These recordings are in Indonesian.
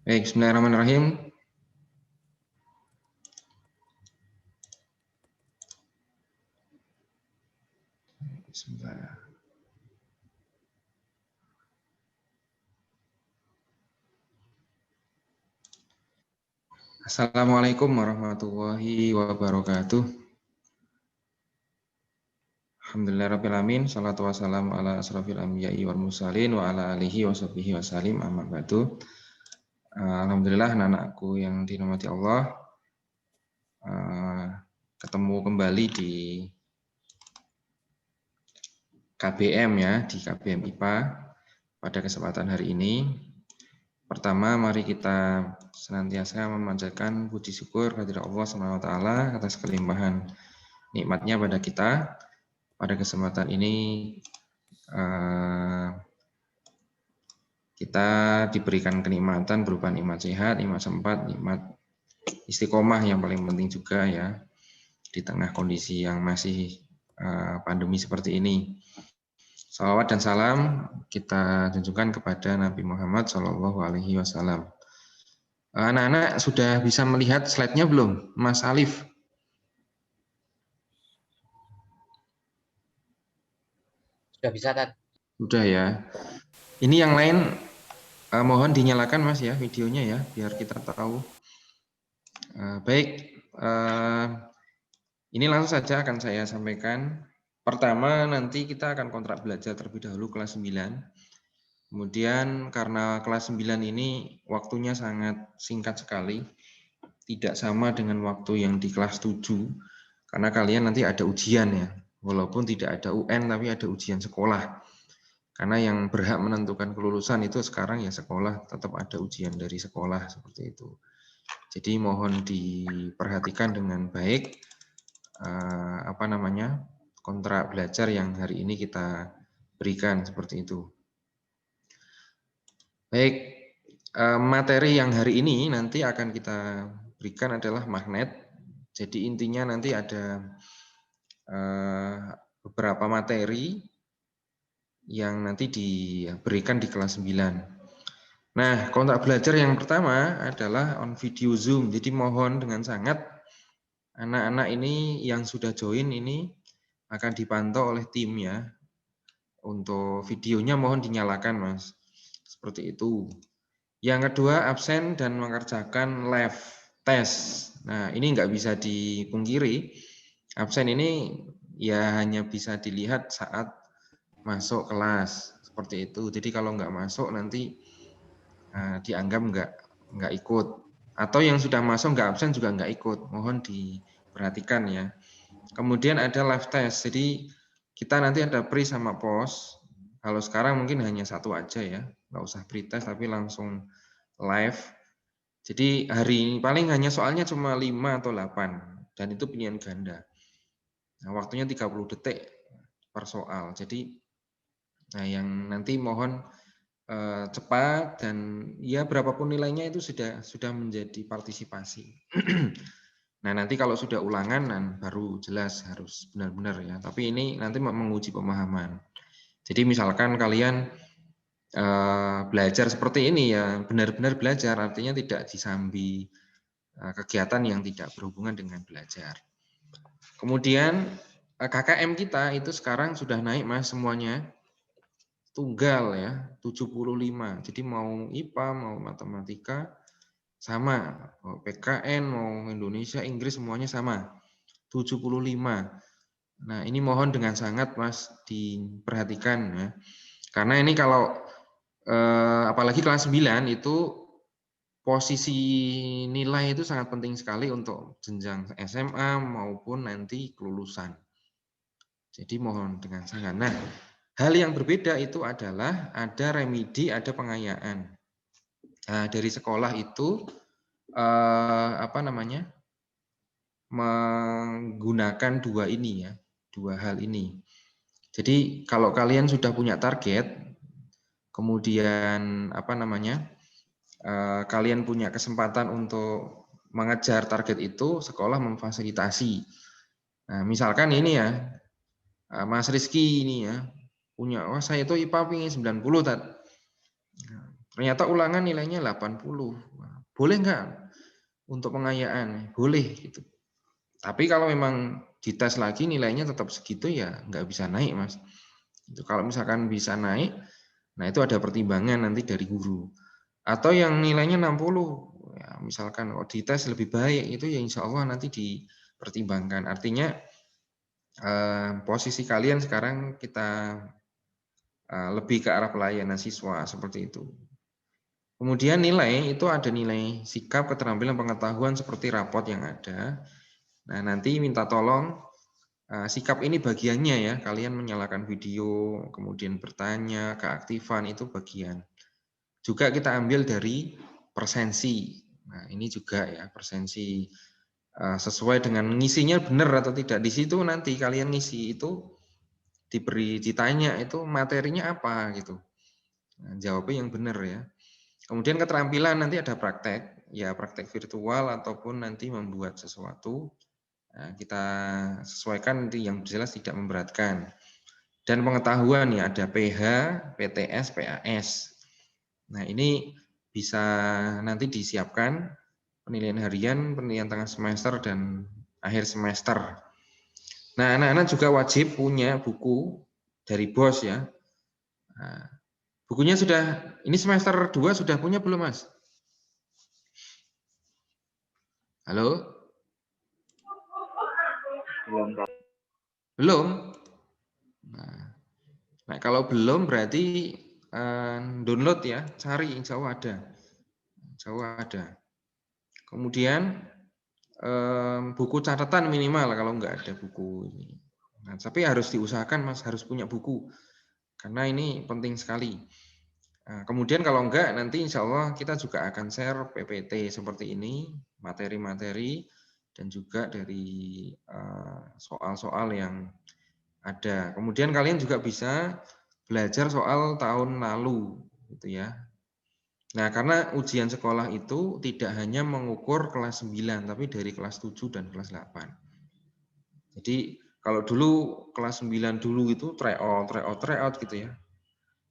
Baik, bismillahirrahmanirrahim. Bismillah. Assalamualaikum warahmatullahi wabarakatuh. Alhamdulillahirrahmanirrahim. Salatu wassalamu ala asrafil anbiya'i wal mursalin wa ala alihi wa sahbihi wasallim amma ba'du. Alhamdulillah anak-anakku yang dirahmati Allah, ketemu kembali di KBM ya, di KBM IPA pada kesempatan hari ini. Pertama, mari kita senantiasa memanjatkan puji syukur kehadirat Allah SWT atas kelimpahan nikmatnya pada kita. Pada kesempatan ini kita diberikan kenikmatan berupa nikmat sehat, nikmat sempat, nikmat istiqomah yang paling penting juga ya di tengah kondisi yang masih pandemi seperti ini. Salawat dan salam kita junjungkan kepada Nabi Muhammad SAW. Anak-anak sudah bisa melihat slide-nya belum, Mas Alif? Sudah bisa, Tat? Sudah ya. Ini yang lain mohon dinyalakan Mas ya videonya ya, biar kita tahu. Baik, ini langsung saja akan saya sampaikan. Pertama, nanti kita akan kontrak belajar terlebih dahulu kelas 9. Kemudian karena kelas 9 ini waktunya sangat singkat sekali, tidak sama dengan waktu yang di kelas 7, karena kalian nanti ada ujian ya, walaupun tidak ada UN tapi ada ujian sekolah. Karena yang berhak menentukan kelulusan itu sekarang ya sekolah, tetap ada ujian dari sekolah seperti itu. Jadi mohon diperhatikan dengan baik kontrak belajar yang hari ini kita berikan seperti itu. Baik, materi yang hari ini nanti akan kita berikan adalah magnet. Jadi intinya nanti ada beberapa materi yang nanti diberikan di kelas 9. Nah, kontrak belajar yang pertama adalah on video Zoom. Jadi mohon dengan sangat anak-anak ini yang sudah join ini akan dipantau oleh tim ya. Untuk videonya mohon dinyalakan Mas. Seperti itu. Yang kedua, absen dan mengerjakan live test. Nah, ini nggak bisa dipungkiri. Absen ini ya hanya bisa dilihat saat masuk kelas. Seperti itu. Jadi kalau nggak masuk nanti dianggap nggak ikut. Atau yang sudah masuk nggak absen juga nggak ikut. Mohon diperhatikan ya. Kemudian ada live test. Jadi kita nanti ada pre sama post. Kalau sekarang mungkin hanya satu aja ya. Nggak usah pre-test tapi langsung live. Jadi hari ini paling hanya soalnya cuma 5 atau 8. Dan itu pilihan ganda. Nah, waktunya 30 detik per soal. Jadi nah yang nanti mohon cepat dan ya berapapun nilainya itu sudah menjadi partisipasi. Nah nanti kalau sudah ulangan baru jelas harus benar-benar ya. Tapi ini nanti menguji pemahaman. Jadi misalkan kalian belajar seperti ini ya benar-benar belajar, artinya tidak disambi kegiatan yang tidak berhubungan dengan belajar. Kemudian KKM kita itu sekarang sudah naik Mas semuanya. Tunggal ya, 75. Jadi mau IPA, mau matematika, sama. Mau PKN, mau Indonesia, Inggris, semuanya sama. 75. Nah ini mohon dengan sangat Mas diperhatikan ya. Karena ini kalau apalagi kelas 9 itu posisi nilai itu sangat penting sekali untuk jenjang SMA maupun nanti kelulusan. Jadi mohon dengan sangat. Nah, hal yang berbeda itu adalah ada remedi, ada pengayaan. Nah, dari sekolah itu menggunakan dua ini ya, dua hal ini. Jadi kalau kalian sudah punya target, kemudian kalian punya kesempatan untuk mengejar target itu, sekolah memfasilitasi. Nah, misalkan ini ya, Mas Rizky ini ya, punya, saya itu IPA pingin 90 Tat. Ternyata ulangan nilainya 80. Boleh nggak untuk pengayaan? Boleh gitu. Tapi kalau memang dites lagi nilainya tetap segitu ya nggak bisa naik, Mas. Itu kalau misalkan bisa naik, nah itu ada pertimbangan nanti dari guru. Atau yang nilainya 60, ya misalkan kalau dites lebih baik itu ya insya Allah nanti dipertimbangkan. Artinya posisi kalian sekarang kita lebih ke arah pelayanan siswa seperti itu. Kemudian nilai itu ada nilai sikap, keterampilan, pengetahuan seperti rapot yang ada. Nah nanti minta tolong sikap ini bagiannya ya, kalian menyalakan video, kemudian bertanya, keaktifan itu bagian. Juga kita ambil dari persensi. Nah ini juga ya persensi sesuai dengan ngisinya benar atau tidak. Di situ nanti kalian ngisi itu ditanya itu materinya apa gitu. Nah, jawabnya yang benar ya. Kemudian keterampilan nanti ada praktek, ya praktek virtual ataupun nanti membuat sesuatu. Nah, kita sesuaikan nanti yang jelas tidak memberatkan. Dan pengetahuan ya ada PH, PTS, PAS. Nah ini bisa nanti disiapkan penilaian harian, penilaian tengah semester dan akhir semester. Nah anak-anak juga wajib punya buku dari BOS ya. Nah, bukunya sudah, ini semester 2 sudah punya belum Mas? Halo? Belum? Nah, kalau belum berarti download ya, cari insya Allah ada. Insya Allah ada. Kemudian buku catatan minimal kalau nggak ada buku ini. Nah, tapi harus diusahakan Mas, harus punya buku. Karena ini penting sekali. Nah, kemudian kalau enggak, nanti insya Allah kita juga akan share PPT seperti ini, materi-materi, dan juga dari soal-soal yang ada. Kemudian kalian juga bisa belajar soal tahun lalu, gitu ya. Nah, karena ujian sekolah itu tidak hanya mengukur kelas 9, tapi dari kelas 7 dan kelas 8. Jadi, kalau dulu kelas 9 dulu itu tryout gitu ya.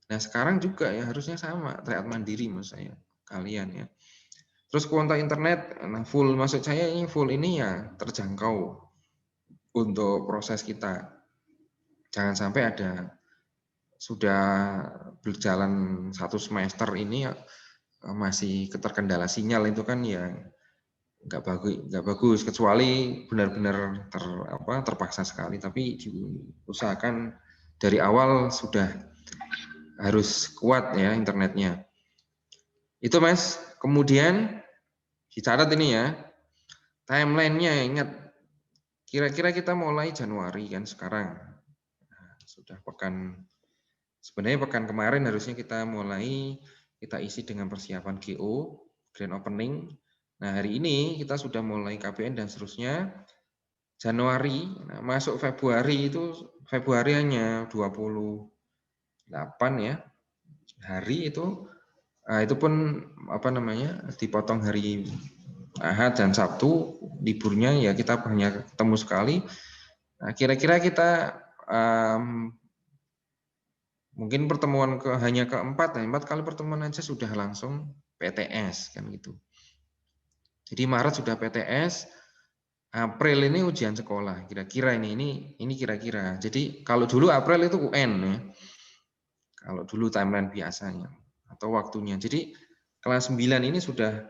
Nah, sekarang juga ya harusnya sama, tryout mandiri maksud saya, kalian ya. Terus kuota internet, nah full, maksud saya ini full ini ya terjangkau untuk proses kita. Jangan sampai ada sudah berjalan 1 semester ini masih keterkendala sinyal itu kan ya nggak bagus kecuali benar-benar terpaksa sekali, tapi diusahakan dari awal sudah harus kuat ya internetnya. Itu Mas. Kemudian dicatat ini ya, timelinenya ingat, kira-kira kita mulai Januari kan sekarang. Nah, sudah sebenarnya pekan kemarin harusnya kita isi dengan persiapan GO, Grand Opening. Nah hari ini kita sudah mulai KPN dan seterusnya. Januari, nah, masuk Februari hanya 28 ya hari itu. Nah, itu pun dipotong hari Ahad dan Sabtu liburnya ya kita hanya ketemu sekali. Nah, kira-kira kita mungkin pertemuan hanya keempat, 4 kali pertemuan aja sudah langsung PTS kan gitu. Jadi Maret sudah PTS, April ini ujian sekolah. Kira-kira ini kira-kira. Jadi kalau dulu April itu UN ya. Kalau dulu timeline biasanya atau waktunya. Jadi kelas 9 ini sudah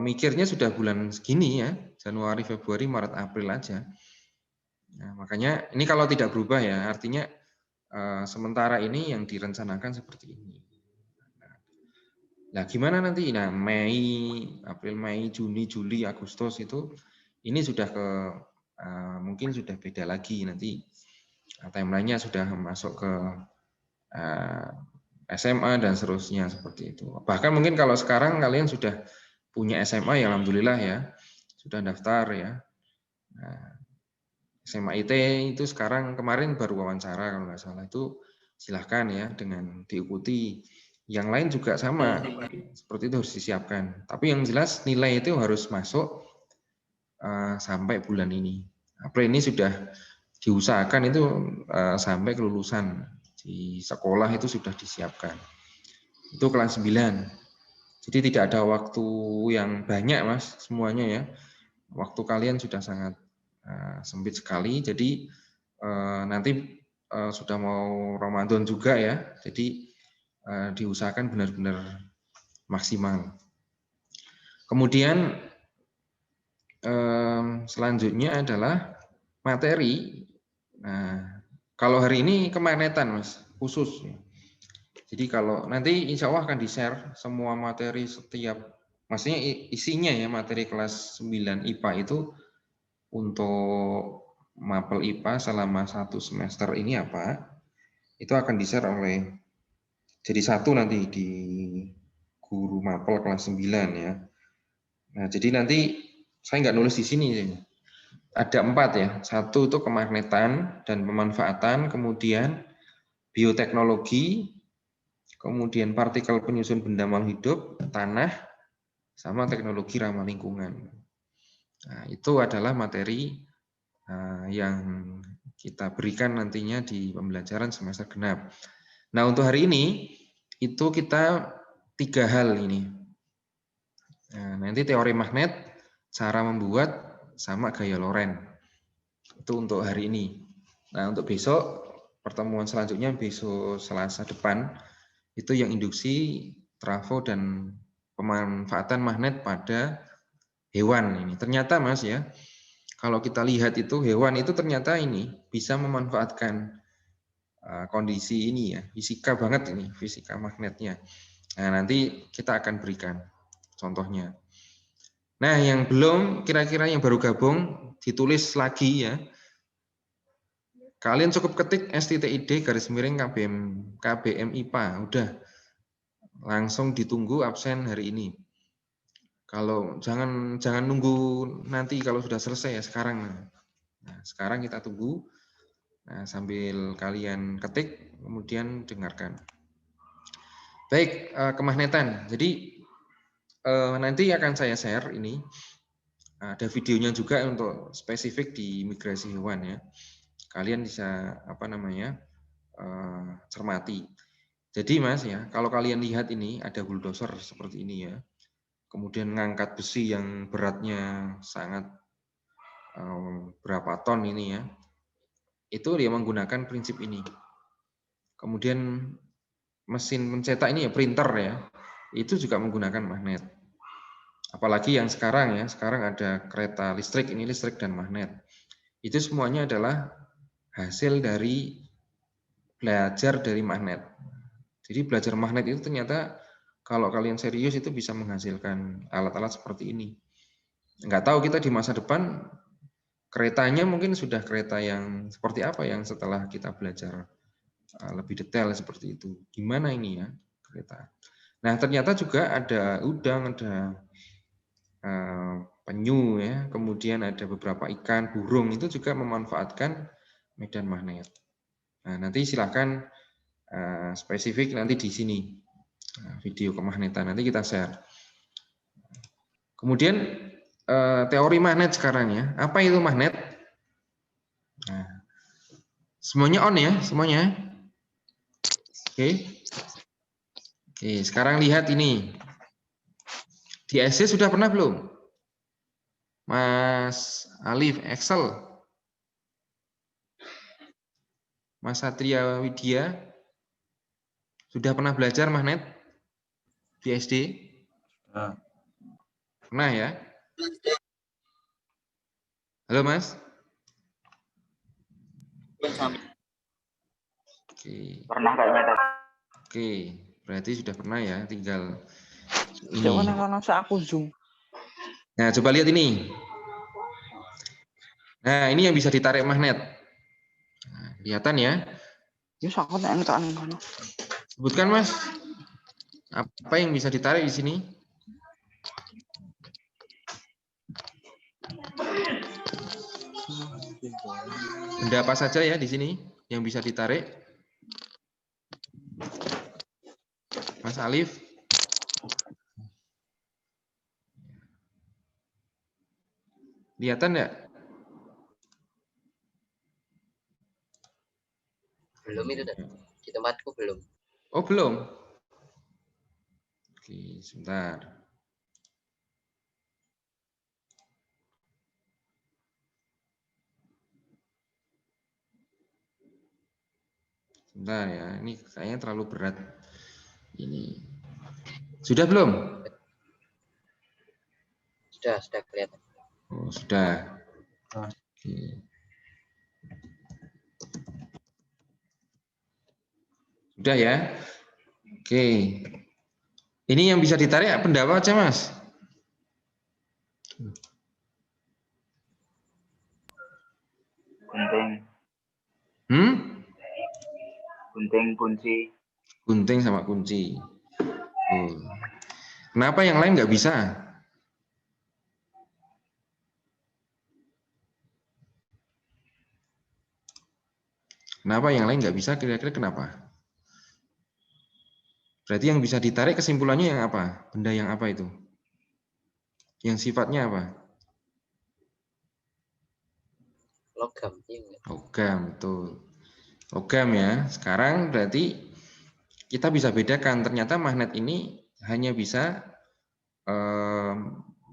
mikirnya sudah bulan segini ya, Januari, Februari, Maret, April aja. Nah, makanya ini kalau tidak berubah ya, artinya sementara ini yang direncanakan seperti ini. Nah, gimana nanti? Nah, April, Mei, Juni, Juli, Agustus itu ini sudah mungkin sudah beda lagi nanti. Timelinenya sudah masuk ke SMA dan seterusnya seperti itu. Bahkan mungkin kalau sekarang kalian sudah punya SMA ya alhamdulillah ya, sudah daftar ya. Nah, SMA IT itu sekarang kemarin baru wawancara kalau nggak salah, itu silahkan ya dengan diikuti. Yang lain juga sama, seperti itu harus disiapkan. Tapi yang jelas nilai itu harus masuk sampai bulan ini. April ini sudah diusahakan itu sampai kelulusan di sekolah itu sudah disiapkan. Itu kelas 9. Jadi tidak ada waktu yang banyak, Mas, semuanya ya. Waktu kalian sudah sangat sempit sekali. Jadi nanti sudah mau Ramadan juga ya. Jadi diusahakan benar-benar maksimal. Kemudian selanjutnya adalah materi. Nah, kalau hari ini kemagnetan, Mas, khusus. Jadi kalau nanti insya Allah akan di-share semua materi setiap, maksudnya isinya ya, materi kelas 9 IPA itu untuk mapel IPA selama 1 semester ini apa, itu akan di-share oleh, jadi satu nanti di guru mapel kelas 9 ya. Nah, jadi nanti saya nggak nulis di sini. Ada 4 ya. Satu itu kemagnetan dan pemanfaatan, kemudian bioteknologi, kemudian partikel penyusun benda makhluk hidup, tanah, sama teknologi ramah lingkungan. Nah, itu adalah materi yang kita berikan nantinya di pembelajaran semester genap. Nah, untuk hari ini itu kita 3 hal ini. Nah, nanti teori magnet, cara membuat, sama gaya Lorentz. Itu untuk hari ini. Nah, untuk besok, pertemuan selanjutnya besok Selasa depan, itu yang induksi, trafo, dan pemanfaatan magnet pada hewan ini. Ternyata, Mas ya, kalau kita lihat itu hewan itu ternyata ini bisa memanfaatkan kondisi ini ya, fisika banget ini, fisika magnetnya. Nah, nanti kita akan berikan contohnya. Nah, yang belum, kira-kira yang baru gabung, ditulis lagi ya. Kalian cukup ketik STTID KBM IPA, udah. Langsung ditunggu absen hari ini. Kalau jangan nunggu nanti kalau sudah selesai ya sekarang. Nah, sekarang kita tunggu. Nah, sambil kalian ketik, kemudian dengarkan. Baik, kemagnetan. Jadi nanti akan saya share ini. Ada videonya juga untuk spesifik di migrasi hewan ya. Kalian bisa cermati. Jadi Mas ya, kalau kalian lihat ini ada bulldozer seperti ini ya. Kemudian ngangkat besi yang beratnya sangat berapa ton ini ya. Itu dia menggunakan prinsip ini. Kemudian mesin pencetak ini ya printer ya. Itu juga menggunakan magnet. Apalagi yang sekarang ya, sekarang ada kereta listrik, ini listrik dan magnet. Itu semuanya adalah hasil dari belajar dari magnet. Jadi belajar magnet itu ternyata kalau kalian serius itu bisa menghasilkan alat-alat seperti ini. Nggak tahu kita di masa depan keretanya mungkin sudah kereta yang seperti apa yang setelah kita belajar lebih detail seperti itu. Gimana ini ya kereta. Nah ternyata juga ada udang, ada penyu ya, kemudian ada beberapa ikan, burung itu juga memanfaatkan medan magnet. Nah nanti silakan spesifik nanti di sini video kemagnetan nanti kita share. Kemudian teori magnet sekarang ya. Apa itu magnet? Nah, semuanya on ya, semuanya. Oke. Oke, sekarang lihat ini. Di SC sudah pernah belum? Mas Alif, Excel. Mas Satria Widya. Sudah pernah belajar magnet? Di SD? Pernah ya? Halo Mas? Oke. Pernah kayaknya. Oke, berarti sudah pernah ya, tinggal ini. Jangan aku zoom. Nah, coba lihat ini. Nah, ini yang bisa ditarik magnet. Nah, kelihatan ya? Ya aku tak entuk ngono. Sebutkan Mas. Apa yang bisa ditarik di sini? Benda apa saja ya di sini yang bisa ditarik? Mas Alif? Kelihatan enggak? Belum itu, di tempatku belum. Oh, belum. Oke, sebentar. Sebentar ya, ini kayaknya terlalu berat. Ini. Sudah belum? Sudah kelihatan. Oh, sudah. Oh. Oke. Sudah ya? Oke. Ini yang bisa ditarik pendapat aja, Mas. Gunting. Gunting kunci. Gunting sama kunci. Oh. Kenapa yang lain nggak bisa? Kenapa yang lain nggak bisa? Kira-kira kenapa? Berarti yang bisa ditarik kesimpulannya yang apa? Benda yang apa itu? Yang sifatnya apa? Logam. Iya. Logam, betul. Logam ya. Sekarang berarti kita bisa bedakan. Ternyata magnet ini hanya bisa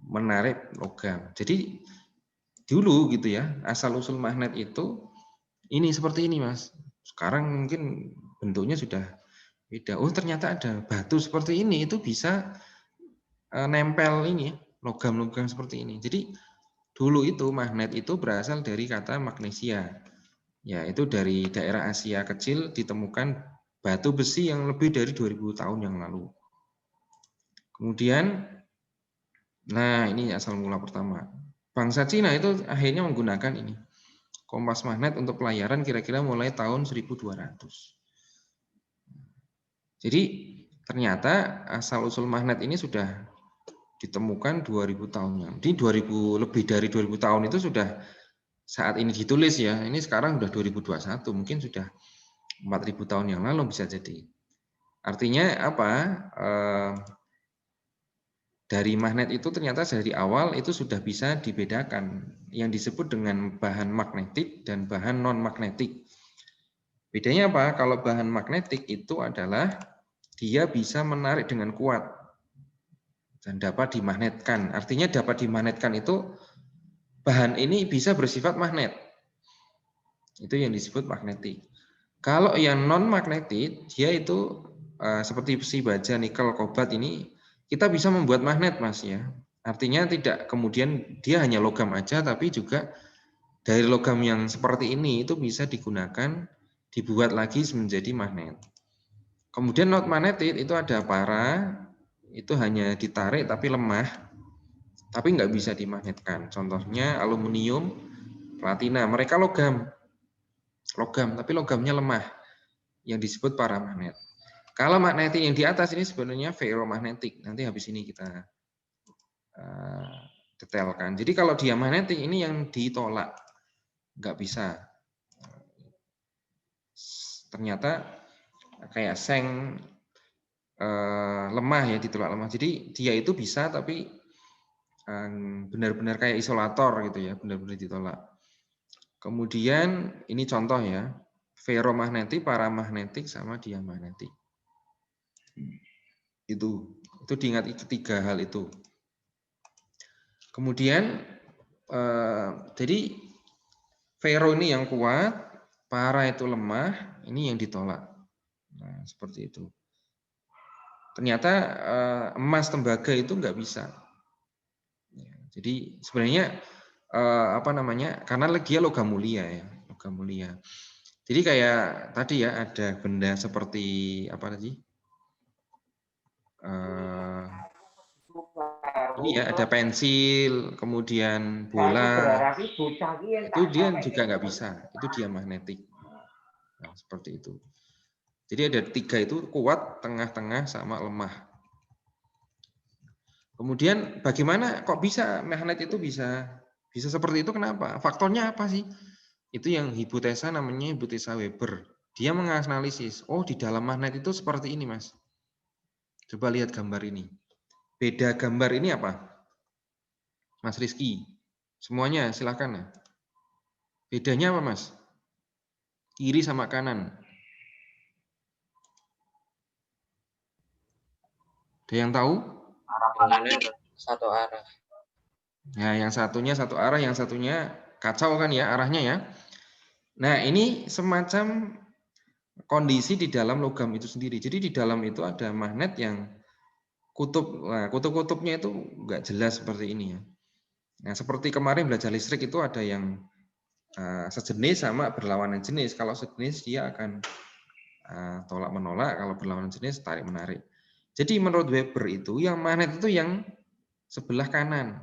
menarik logam. Jadi dulu gitu ya, asal-usul magnet itu ini seperti ini, Mas. Sekarang mungkin bentuknya sudah beda. Oh, ternyata ada batu seperti ini itu bisa nempel ini logam-logam seperti ini. Jadi dulu itu magnet itu berasal dari kata magnesia. Yaitu dari daerah Asia kecil ditemukan batu besi yang lebih dari 2000 tahun yang lalu. Kemudian nah, ini asal mula pertama. Bangsa Cina itu akhirnya menggunakan ini. Kompas magnet untuk pelayaran kira-kira mulai tahun 1200. Jadi ternyata asal-usul magnet ini sudah ditemukan 2000 tahun yang. Di 2000 lebih dari 2000 tahun itu sudah saat ini ditulis ya. Ini sekarang sudah 2021, mungkin sudah 4000 tahun yang lalu bisa jadi. Artinya apa? Dari magnet itu ternyata dari awal itu sudah bisa dibedakan yang disebut dengan bahan magnetik dan bahan non magnetik. Bedanya apa? Kalau bahan magnetik itu adalah dia bisa menarik dengan kuat dan dapat dimagnetkan. Artinya dapat dimagnetkan itu bahan ini bisa bersifat magnet. Itu yang disebut magnetik. Kalau yang non magnetik dia itu seperti besi, baja, nikel, kobalt ini kita bisa membuat magnet, Mas ya. Artinya tidak kemudian dia hanya logam aja, tapi juga dari logam yang seperti ini itu bisa digunakan dibuat lagi menjadi magnet. Kemudian non magnetik itu ada para, itu hanya ditarik tapi lemah, tapi nggak bisa dimagnetkan. Contohnya aluminium, platina, mereka logam, tapi logamnya lemah, yang disebut paramagnet. Kalau magnetik yang di atas ini sebenarnya ferromagnetik. Nanti habis ini kita detailkan. Jadi kalau dia magnetik ini yang ditolak, nggak bisa. Ternyata kayak seng lemah ya, ditolak lemah. Jadi dia itu bisa tapi benar-benar kayak isolator gitu ya, benar-benar ditolak. Kemudian ini contoh ya, ferromagnetik, paramagnetik sama diamagnetik. Itu diingat ketiga hal itu. Kemudian jadi ferro ini yang kuat, para itu lemah, ini yang ditolak. Nah, seperti itu. Ternyata emas tembaga itu nggak bisa. Ya, jadi sebenarnya apa namanya? Karena dia logam mulia ya, logam mulia. Jadi kayak tadi ya ada benda seperti apa tadi? Ini ya ada pensil, kemudian bola. Itu dia juga nggak bisa. Itu dia magnetik. Nah, seperti itu. Jadi ada tiga itu kuat, tengah-tengah, sama lemah. Kemudian bagaimana kok bisa magnet itu bisa seperti itu? Kenapa? Faktornya apa sih? Itu yang hipotesa namanya hipotesa Weber. Dia menganalisis, oh di dalam magnet itu seperti ini, Mas. Coba lihat gambar ini. Beda gambar ini apa? Mas Rizky. Semuanya silakan ya. Bedanya apa, Mas? Kiri sama kanan. Ada yang tahu? Arah Yang mana pantul. satu arah. Nah, yang satunya satu arah, yang satunya kacau kan ya arahnya ya. Nah, ini semacam kondisi di dalam logam itu sendiri. Jadi di dalam itu ada magnet yang kutub-kutubnya itu enggak jelas seperti ini ya. Nah, seperti kemarin belajar listrik itu ada yang sejenis sama berlawanan jenis. Kalau sejenis dia akan tolak menolak, kalau berlawanan jenis tarik menarik. Jadi menurut Weber itu yang magnet itu yang sebelah kanan.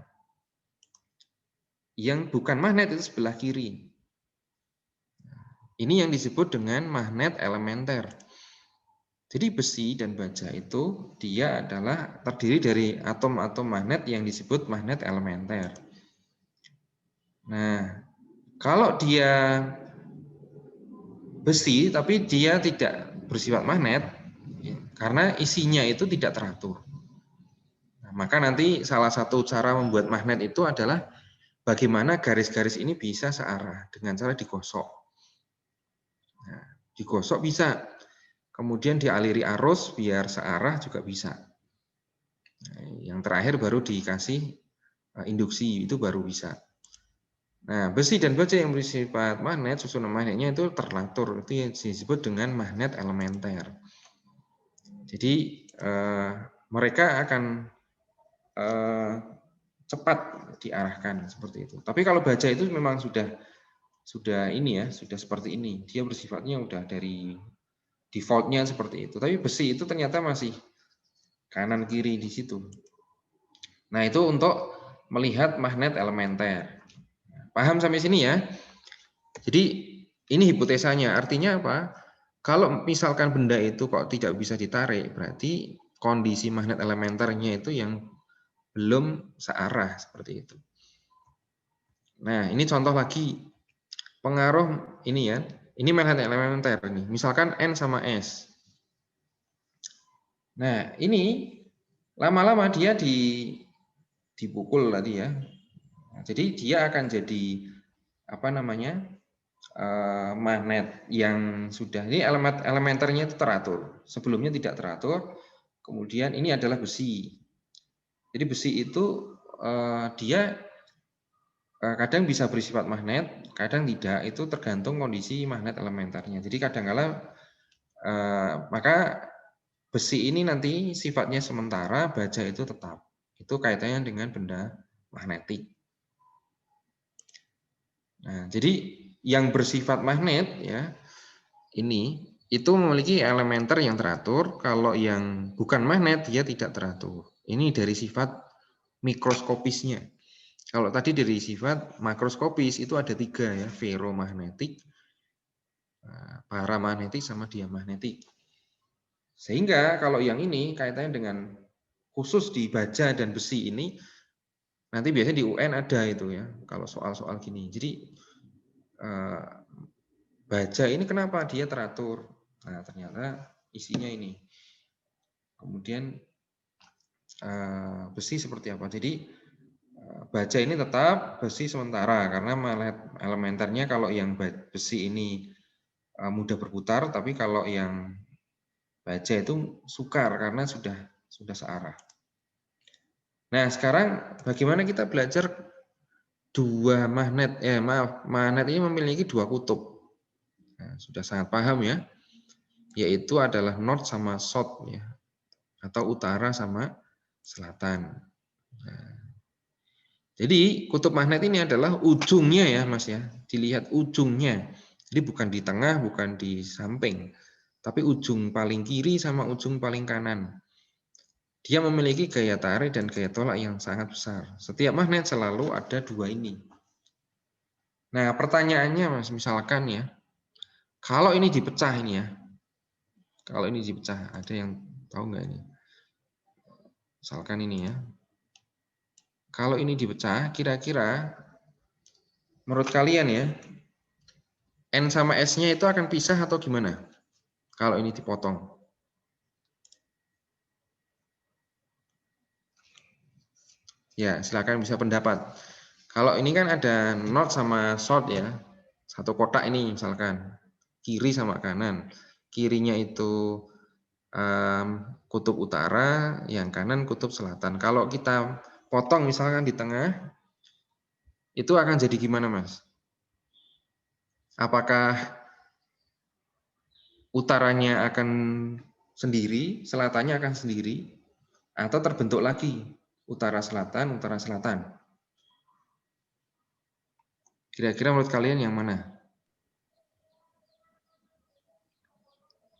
Yang bukan magnet itu sebelah kiri. Ini yang disebut dengan magnet elementer. Jadi besi dan baja itu dia adalah terdiri dari atom-atom magnet yang disebut magnet elementer. Nah, kalau dia besi tapi dia tidak bersifat magnet karena isinya itu tidak teratur. Nah, maka nanti salah satu cara membuat magnet itu adalah bagaimana garis-garis ini bisa searah dengan cara digosok. Nah, digosok bisa, kemudian dialiri arus biar searah juga bisa. Nah, yang terakhir baru dikasih induksi, itu baru bisa. Nah, besi dan baja yang bersifat magnet, susunan magnetnya itu terlatur, itu yang disebut dengan magnet elementer. Jadi mereka akan cepat diarahkan seperti itu. Tapi kalau baja itu memang sudah ini ya, sudah seperti ini. Dia bersifatnya udah dari defaultnya seperti itu. Tapi besi itu ternyata masih kanan kiri di situ. Nah, itu untuk melihat magnet elementer. Paham sampai sini ya? Jadi ini hipotesanya. Artinya apa? Kalau misalkan benda itu kok tidak bisa ditarik, berarti kondisi magnet elementernya itu yang belum searah seperti itu. Nah, ini contoh lagi pengaruh ini ya. Ini magnet elementer nih. Misalkan N sama S. Nah, ini lama-lama dia dipukul tadi ya. Nah, jadi dia akan jadi apa namanya? Magnet yang sudah ini elementernya itu teratur. Sebelumnya tidak teratur. Kemudian ini adalah besi. Jadi besi itu dia kadang bisa bersifat magnet, kadang tidak. Itu tergantung kondisi magnet elementernya. Jadi kadang-kala maka besi ini nanti sifatnya sementara, baja itu tetap. Itu kaitannya dengan benda magnetik. Nah, jadi yang bersifat magnet ya ini itu memiliki elementer yang teratur. Kalau yang bukan magnet dia tidak teratur. Ini dari sifat mikroskopisnya. Kalau tadi dari sifat makroskopis itu ada 3 ya, ferromagnetik, paramagnetik sama diamagnetik. Sehingga kalau yang ini kaitannya dengan khusus di baja dan besi ini nanti biasanya di UN ada itu ya kalau soal-soal gini. Jadi baja ini kenapa dia teratur? Nah, ternyata isinya ini. Kemudian besi seperti apa? Jadi baja ini tetap, besi sementara karena elementernya kalau yang besi ini mudah berputar, tapi kalau yang baja itu sukar karena sudah searah. Nah, sekarang bagaimana kita belajar dua magnet? Magnet ini memiliki 2 kutub. Nah, sudah sangat paham ya, yaitu adalah north sama south ya, atau utara sama selatan. Nah, jadi kutub magnet ini adalah ujungnya ya Mas ya, dilihat ujungnya. Jadi bukan di tengah, bukan di samping, tapi ujung paling kiri sama ujung paling kanan. Dia memiliki gaya tarik dan gaya tolak yang sangat besar. Setiap magnet selalu ada 2 ini. Nah, pertanyaannya Mas, misalkan ya, kalau ini dipecah ini ya, kalau ini dipecah, ada yang tahu nggak ini? Misalkan ini ya, kalau ini dipecah, kira-kira menurut kalian ya, N sama S-nya itu akan pisah atau gimana? Kalau ini dipotong. Ya, silakan bisa pendapat. Kalau ini kan ada north sama south ya, satu kotak ini misalkan, kiri sama kanan. Kirinya itu kutub utara, yang kanan kutub selatan. Kalau kita potong misalkan di tengah, itu akan jadi gimana, Mas? Apakah utaranya akan sendiri, selatannya akan sendiri, atau terbentuk lagi utara selatan, utara selatan? Kira-kira menurut kalian yang mana?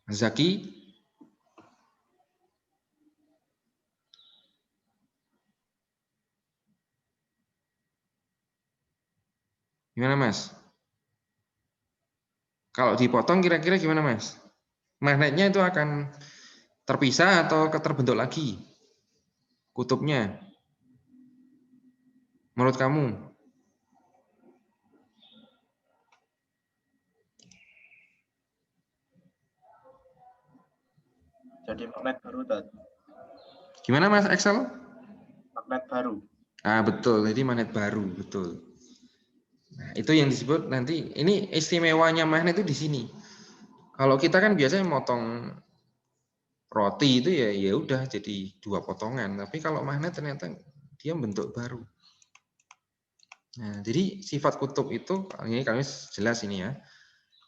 Zaki? Gimana, Mas? Kalau dipotong kira-kira gimana, Mas? Magnetnya itu akan terpisah atau terbentuk lagi kutubnya? Menurut kamu? Jadi magnet baru tadi. Gimana, Mas Excel? Magnet baru. Ah, betul. Jadi magnet baru, betul. Nah, itu yang disebut nanti, ini istimewanya magnet itu di sini. Kalau kita kan biasanya motong roti itu ya udah jadi 2 potongan, tapi kalau magnet ternyata dia bentuk baru. Nah, jadi sifat kutub itu ini kami jelas ini ya.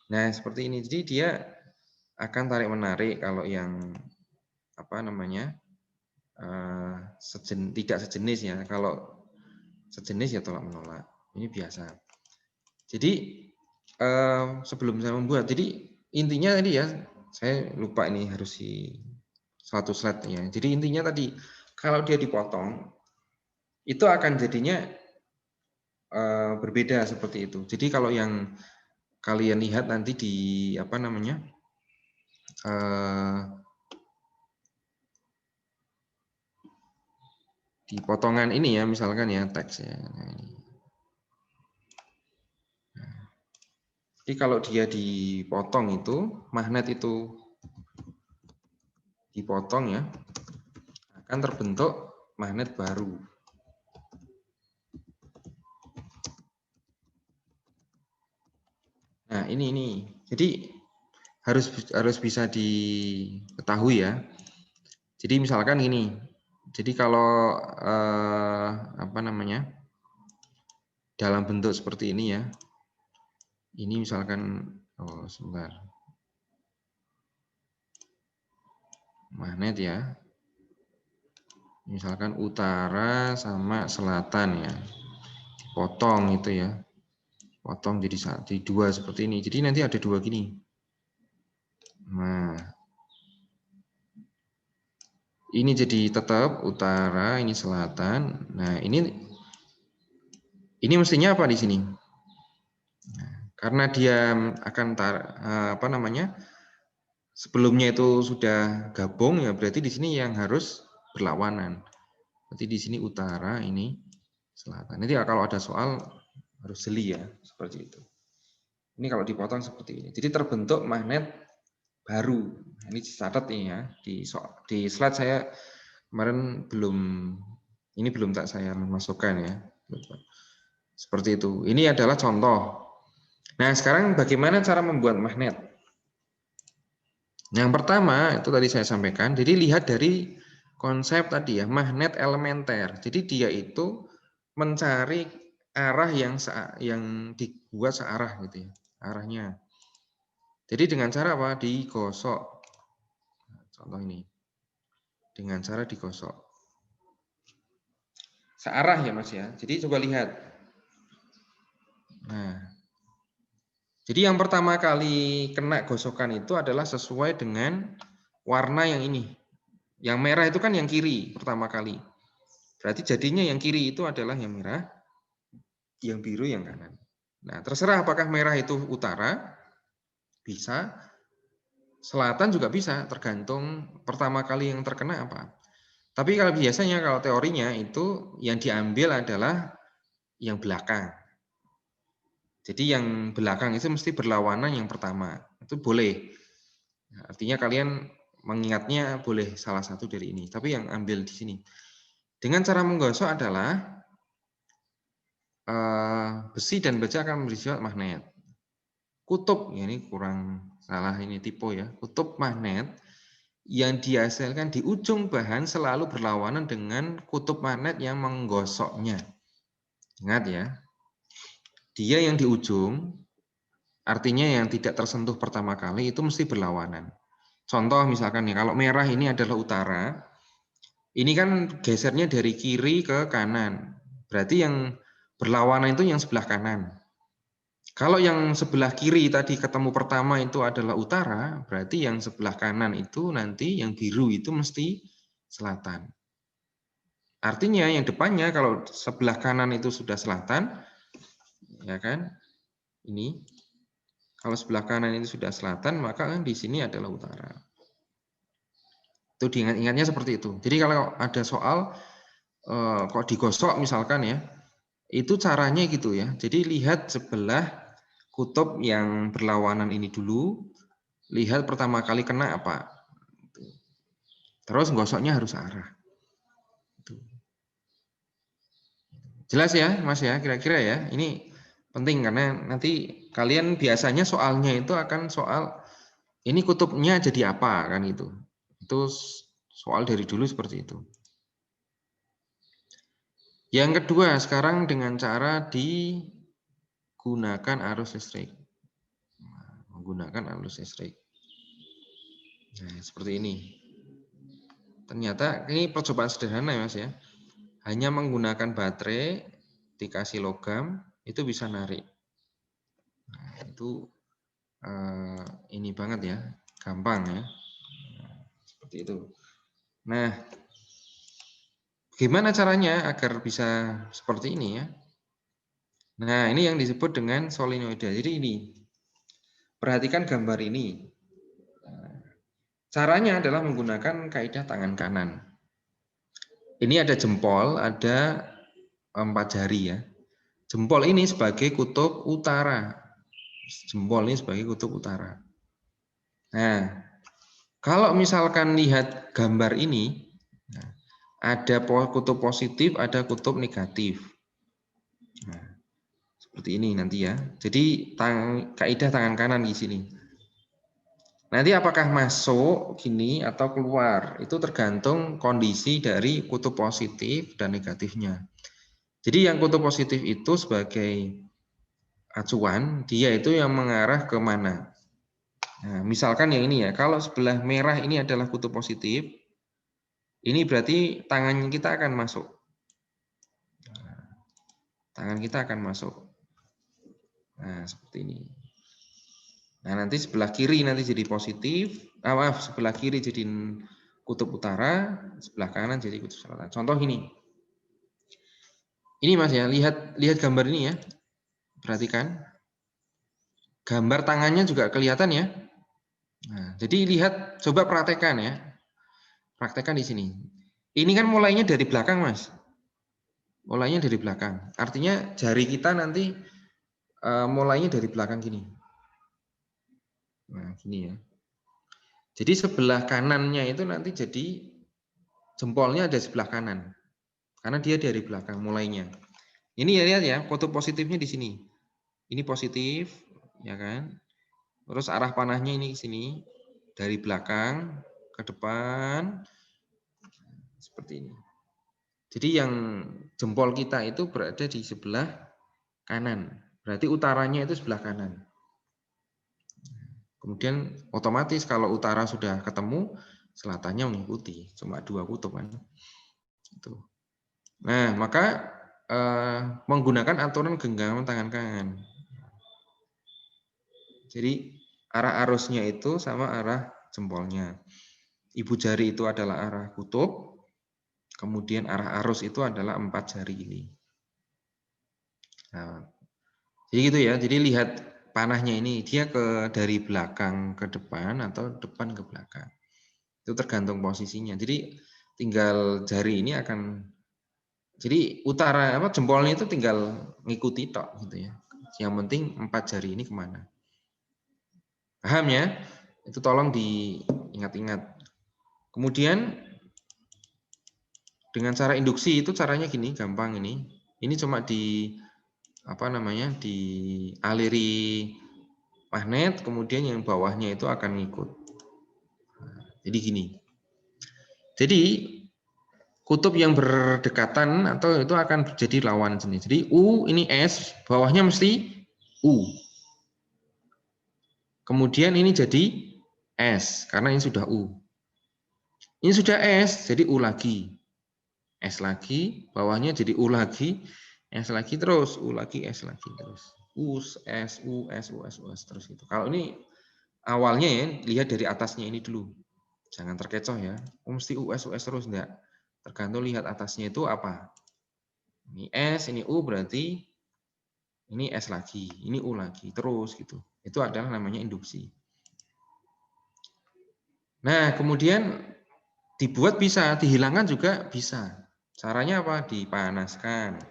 Nah, seperti ini. Jadi dia akan tarik menarik kalau yang apa namanya? Tidak sejenis ya. Kalau sejenis ya tolak menolak. Ini biasa. Jadi sebelum saya membuat, jadi intinya tadi ya, saya lupa ini harus di satu slide ya. Jadi intinya tadi kalau dia dipotong itu akan jadinya berbeda seperti itu. Jadi kalau yang kalian lihat nanti di apa namanya di potongan ini ya, misalkan ya teks ya. Nah, ini. Jadi kalau dia dipotong itu magnet itu dipotong ya, akan terbentuk magnet baru. Nah, ini. Jadi harus bisa diketahui ya. Jadi misalkan gini. Jadi kalau apa namanya? Dalam bentuk seperti ini ya. Ini misalkan sebentar. Magnet ya. Misalkan utara sama selatan ya. Dipotong itu ya. Potong jadi 2 seperti ini. Jadi nanti ada 2 gini. Nah, ini jadi tetap utara, ini selatan. Nah, ini mestinya apa di sini? Nah, karena dia akan apa namanya? Sebelumnya itu sudah gabung ya, berarti di sini yang harus berlawanan. Berarti di sini utara, ini selatan. Nanti kalau ada soal harus jeli ya, seperti itu. Ini kalau dipotong seperti ini. Jadi terbentuk magnet baru. Ini dicatat ini ya. Di slide saya kemarin belum tak saya masukkan ya. Seperti itu. Ini adalah contoh. Nah, sekarang bagaimana cara membuat magnet? Yang pertama, itu tadi saya sampaikan. Jadi lihat dari konsep tadi ya, magnet elementer. Jadi dia itu mencari arah yang dibuat searah gitu ya, arahnya. Jadi dengan cara apa? Digosok. Contoh ini. Dengan cara digosok. Searah ya Mas ya. Jadi coba lihat. Nah. Jadi yang pertama kali kena gosokan itu adalah sesuai dengan warna yang ini. Yang merah itu kan yang kiri pertama kali. Berarti jadinya yang kiri itu adalah yang merah, yang biru yang kanan. Nah, terserah apakah merah itu utara, bisa, selatan juga bisa, tergantung pertama kali yang terkena apa. Tapi kalau biasanya kalau teorinya itu yang diambil adalah yang belakang. Jadi yang belakang itu mesti berlawanan yang pertama. Itu boleh. Artinya kalian mengingatnya boleh salah satu dari ini. Tapi yang ambil di sini. Dengan cara menggosok adalah besi dan baja akan bersifat magnet. Kutub, ya ini kurang salah ini tipe ya. Kutub magnet yang dihasilkan di ujung bahan selalu berlawanan dengan kutub magnet yang menggosoknya. Ingat ya, dia yang di ujung, artinya yang tidak tersentuh pertama kali itu mesti berlawanan. Contoh misalkan nih, kalau merah ini adalah utara, ini kan gesernya dari kiri ke kanan. Berarti yang berlawanan itu yang sebelah kanan. Kalau yang sebelah kiri tadi ketemu pertama itu adalah utara, berarti yang sebelah kanan itu nanti yang biru itu mesti selatan. Artinya yang depannya kalau sebelah kanan itu sudah selatan, ya kan? Ini kalau sebelah kanan ini sudah selatan, maka kan di sini adalah utara. Itu diingat-ingatnya seperti itu. Jadi kalau ada soal kok digosok misalkan ya, itu caranya gitu ya. Jadi lihat sebelah kutub yang berlawanan ini dulu, lihat pertama kali kena apa. Terus gosoknya harus arah. Jelas ya Mas ya, kira-kira ya. Ini penting karena nanti kalian biasanya soalnya itu akan soal ini kutubnya jadi apa kan itu. Itu soal dari dulu seperti itu. Yang kedua, sekarang dengan cara digunakan arus listrik. Menggunakan arus listrik. Nah, seperti ini. Ternyata ini percobaan sederhana ya Mas ya. Hanya menggunakan baterai dikasih logam itu bisa narik. Nah, itu ini banget ya, gampang ya. Nah, seperti itu. Nah, gimana caranya agar bisa seperti ini ya? Nah, ini yang disebut dengan solenoida. Jadi ini, perhatikan gambar ini. Caranya adalah menggunakan kaidah tangan kanan. Ini ada jempol, ada 4 jari ya. Jempol ini sebagai kutub utara. Jempol ini sebagai kutub utara. Nah, kalau misalkan lihat gambar ini, ada kutub positif, ada kutub negatif. Nah, seperti ini nanti ya. Jadi kaidah tangan kanan di sini. Nanti apakah masuk gini atau keluar, itu tergantung kondisi dari kutub positif dan negatifnya. Jadi yang kutub positif itu sebagai acuan, dia itu yang mengarah ke mana. Nah, misalkan yang ini ya, kalau sebelah merah ini adalah kutub positif, ini berarti tangan kita akan masuk. Tangan kita akan masuk. Nah, seperti ini. Nah, nanti sebelah kiri nanti jadi positif. Maaf, sebelah kiri jadi kutub utara, sebelah kanan jadi kutub selatan. Contoh ini. Ini Mas ya, lihat gambar ini ya. Perhatikan. Gambar tangannya juga kelihatan ya. Nah, jadi lihat, coba praktekkan ya. Praktekkan di sini. Ini kan mulainya dari belakang, Mas. Mulainya dari belakang. Artinya jari kita nanti mulainya dari belakang gini. Nah, gini ya. Jadi sebelah kanannya itu nanti jadi jempolnya ada sebelah kanan. Karena dia dari belakang mulainya. Ini ya lihat ya, kutub positifnya di sini. Ini positif, ya kan? Terus arah panahnya ini ke sini, dari belakang ke depan, seperti ini. Jadi yang jempol kita itu berada di sebelah kanan. Berarti utaranya itu sebelah kanan. Kemudian otomatis kalau utara sudah ketemu, selatannya mengikuti. Cuma 2 kutub kan. Itu. Nah, maka menggunakan aturan genggaman tangan kanan. Jadi arah arusnya itu sama arah jempolnya. Ibu jari itu adalah arah kutub, kemudian arah arus itu adalah 4 jari ini. Nah, jadi gitu ya. Jadi lihat panahnya ini dia dari belakang ke depan atau depan ke belakang. Itu tergantung posisinya. Jadi tinggal jari ini akan, jadi utara jempolnya itu tinggal ngikuti tok gitu ya. Yang penting 4 jari ini kemana. Paham ya? Itu tolong diingat-ingat. Kemudian dengan cara induksi itu caranya gini, gampang ini. Ini cuma dialiri magnet, kemudian yang bawahnya itu akan ngikut. Jadi gini. Jadi kutub yang berdekatan atau itu akan jadi lawan sini. Jadi U ini S, bawahnya mesti U. Kemudian ini jadi S, karena ini sudah U. Ini sudah S, jadi U lagi. S lagi, bawahnya jadi U lagi, S lagi terus, U lagi, S lagi terus. U, S, U, S, U, S, U, S terus gitu. Kalau ini awalnya ya, lihat dari atasnya ini dulu. Jangan terkecoh ya. Mesti U, S terus, enggak. Tergantung lihat atasnya itu apa. Ini S, ini U berarti ini S lagi, ini U lagi, terus gitu. Itu adalah namanya induksi. Nah, kemudian dibuat bisa, dihilangkan juga bisa. Caranya apa? Dipanaskan.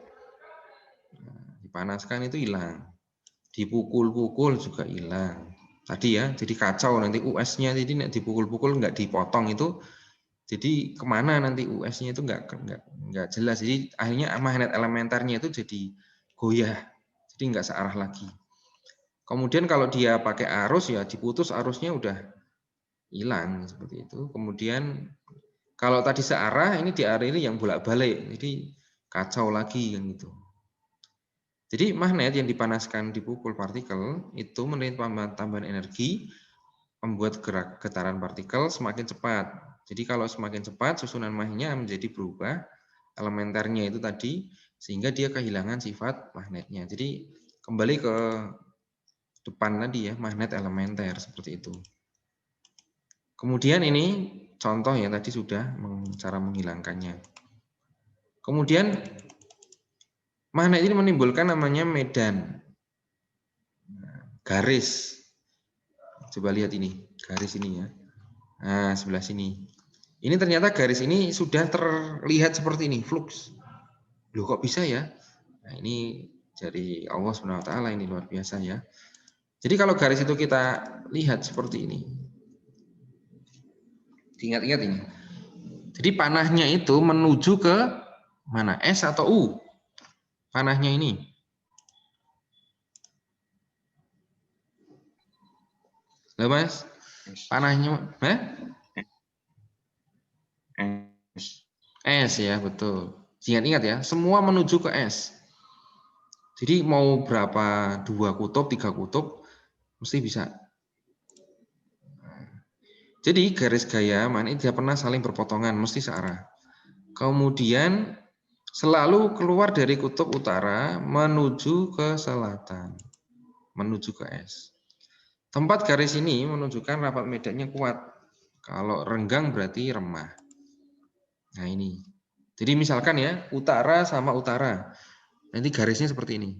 Nah, dipanaskan itu hilang. Dipukul-pukul juga hilang. Tadi ya, jadi kacau nanti US-nya jadi dipukul-pukul nggak dipotong itu. Jadi kemana nanti US-nya itu nggak jelas. Jadi akhirnya magnet elementernya itu jadi goyah. Jadi nggak searah lagi. Kemudian kalau dia pakai arus ya diputus arusnya udah hilang seperti itu. Kemudian kalau tadi searah ini diakhiri yang bolak-balik. Jadi kacau lagi kan gitu. Jadi magnet yang dipanaskan dipukul partikel itu menerima tambahan energi membuat getaran partikel semakin cepat. Jadi kalau semakin cepat susunan magnetnya menjadi berubah, elementernya itu tadi, sehingga dia kehilangan sifat magnetnya. Jadi kembali ke depan tadi ya, magnet elementer seperti itu. Kemudian ini contoh ya tadi sudah cara menghilangkannya. Kemudian magnet ini menimbulkan namanya medan garis. Coba lihat ini, garis ini ya. Nah, sebelah sini. Ini ternyata garis ini sudah terlihat seperti ini, flux. Loh kok bisa ya? Nah, ini dari Allah SWT ini luar biasa ya. Jadi kalau garis itu kita lihat seperti ini. Ingat-ingat ini. Jadi panahnya itu menuju ke mana? S atau U? Panahnya ini. Loh Mas? Panahnya S ya, betul. Ingat-ingat ya, semua menuju ke S. Jadi mau berapa 2 kutub, 3 kutub mesti bisa. Jadi garis gaya magnet tidak pernah saling berpotongan, mesti searah. Kemudian selalu keluar dari kutub utara menuju ke selatan, menuju ke S. Tempat garis ini menunjukkan rapat medannya kuat. Kalau renggang berarti remah. Nah ini. Jadi misalkan ya, utara sama utara. Nanti garisnya seperti ini.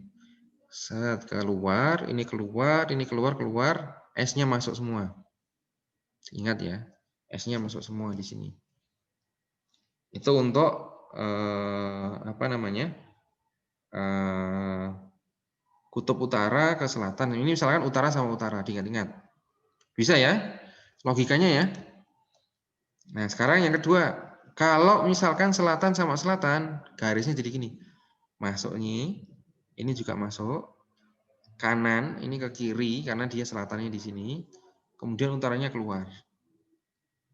Set keluar, ini keluar, ini keluar, keluar. S-nya masuk semua. Ingat ya, S-nya masuk semua di sini. Itu untuk apa namanya? Kutub utara ke selatan. Ini misalkan utara sama utara, diingat-ingat. Bisa ya? Logikanya ya. Nah, sekarang yang kedua. Kalau misalkan selatan sama selatan, garisnya jadi gini. Masuknya, ini juga masuk. Kanan, ini ke kiri, karena dia selatannya di sini. Kemudian utaranya keluar.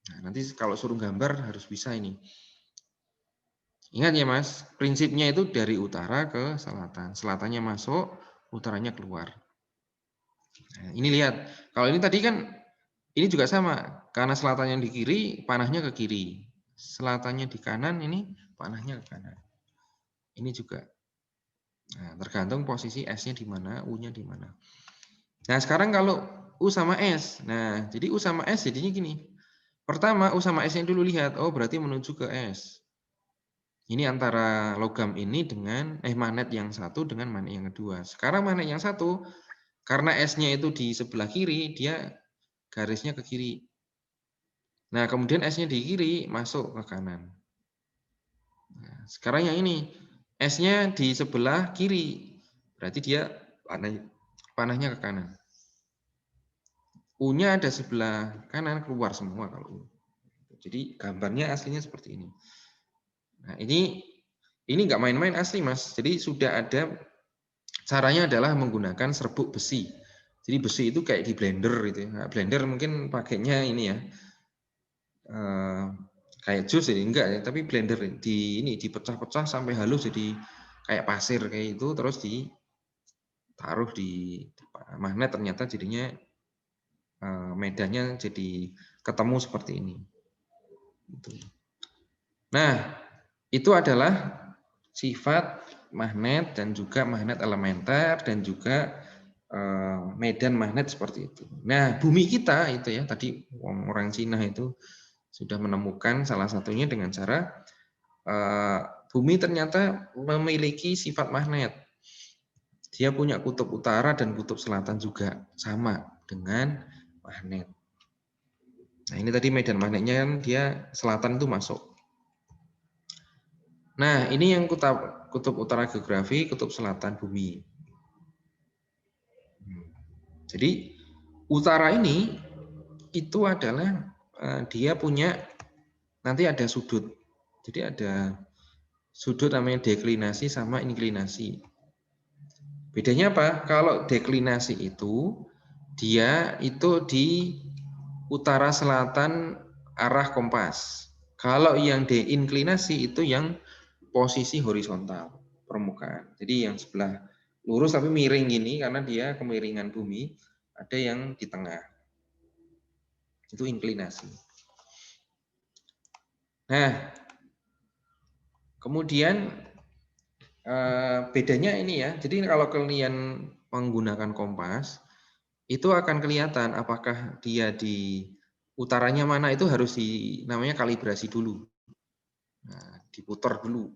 Nah, nanti kalau suruh gambar harus bisa ini. Ingat ya Mas, prinsipnya itu dari utara ke selatan. Selatannya masuk, utaranya keluar. Nah, ini lihat, kalau ini tadi kan, ini juga sama. Karena selatannya di kiri, panahnya ke kiri. Selatannya di kanan, ini panahnya ke kanan. Ini juga. Nah, tergantung posisi S-nya di mana, U-nya di mana. Nah, sekarang kalau U sama S. Nah, jadi U sama S jadinya gini. Pertama, U sama S-nya dulu lihat. Oh, berarti menuju ke S. Ini antara logam ini dengan magnet yang satu dengan magnet yang kedua. Sekarang magnet yang satu, karena S-nya itu di sebelah kiri, dia garisnya ke kiri. Nah, kemudian S-nya di kiri, masuk ke kanan. Nah, sekarang yang ini, S-nya di sebelah kiri. Berarti dia panahnya ke kanan. U-nya ada sebelah kanan, keluar semua kalau U. Jadi gambarnya aslinya seperti ini. Nah, ini nggak main-main asli, Mas. Jadi sudah ada caranya adalah menggunakan serbuk besi. Jadi besi itu kayak di blender gitu ya. Nah, blender mungkin pakainya ini ya. kayak jus jadi enggak ya, tapi blender dipecah-pecah sampai halus jadi kayak pasir kayak itu, terus ditaruh di magnet, ternyata jadinya medannya jadi ketemu seperti ini. Nah, itu adalah sifat magnet dan juga magnet elementer dan juga medan magnet seperti itu. Nah, bumi kita itu ya, tadi orang Cina itu sudah menemukan salah satunya dengan cara bumi ternyata memiliki sifat magnet. Dia punya kutub utara dan kutub selatan juga sama dengan magnet. Nah, ini tadi medan magnetnya kan dia selatan itu masuk. Nah, ini yang kutub utara geografi, kutub selatan bumi. Jadi utara ini itu adalah dia punya nanti ada sudut. Jadi ada sudut namanya deklinasi sama inklinasi. Bedanya apa? Kalau deklinasi itu dia itu di utara selatan arah kompas. Kalau yang deinklinasi itu yang posisi horizontal permukaan. Jadi yang sebelah lurus tapi miring gini karena dia kemiringan bumi, ada yang di tengah. Itu inklinasi. Nah, kemudian bedanya ini ya. Jadi kalau kalian menggunakan kompas, itu akan kelihatan apakah dia di utaranya mana, itu harus namanya kalibrasi dulu. Nah, diputar dulu.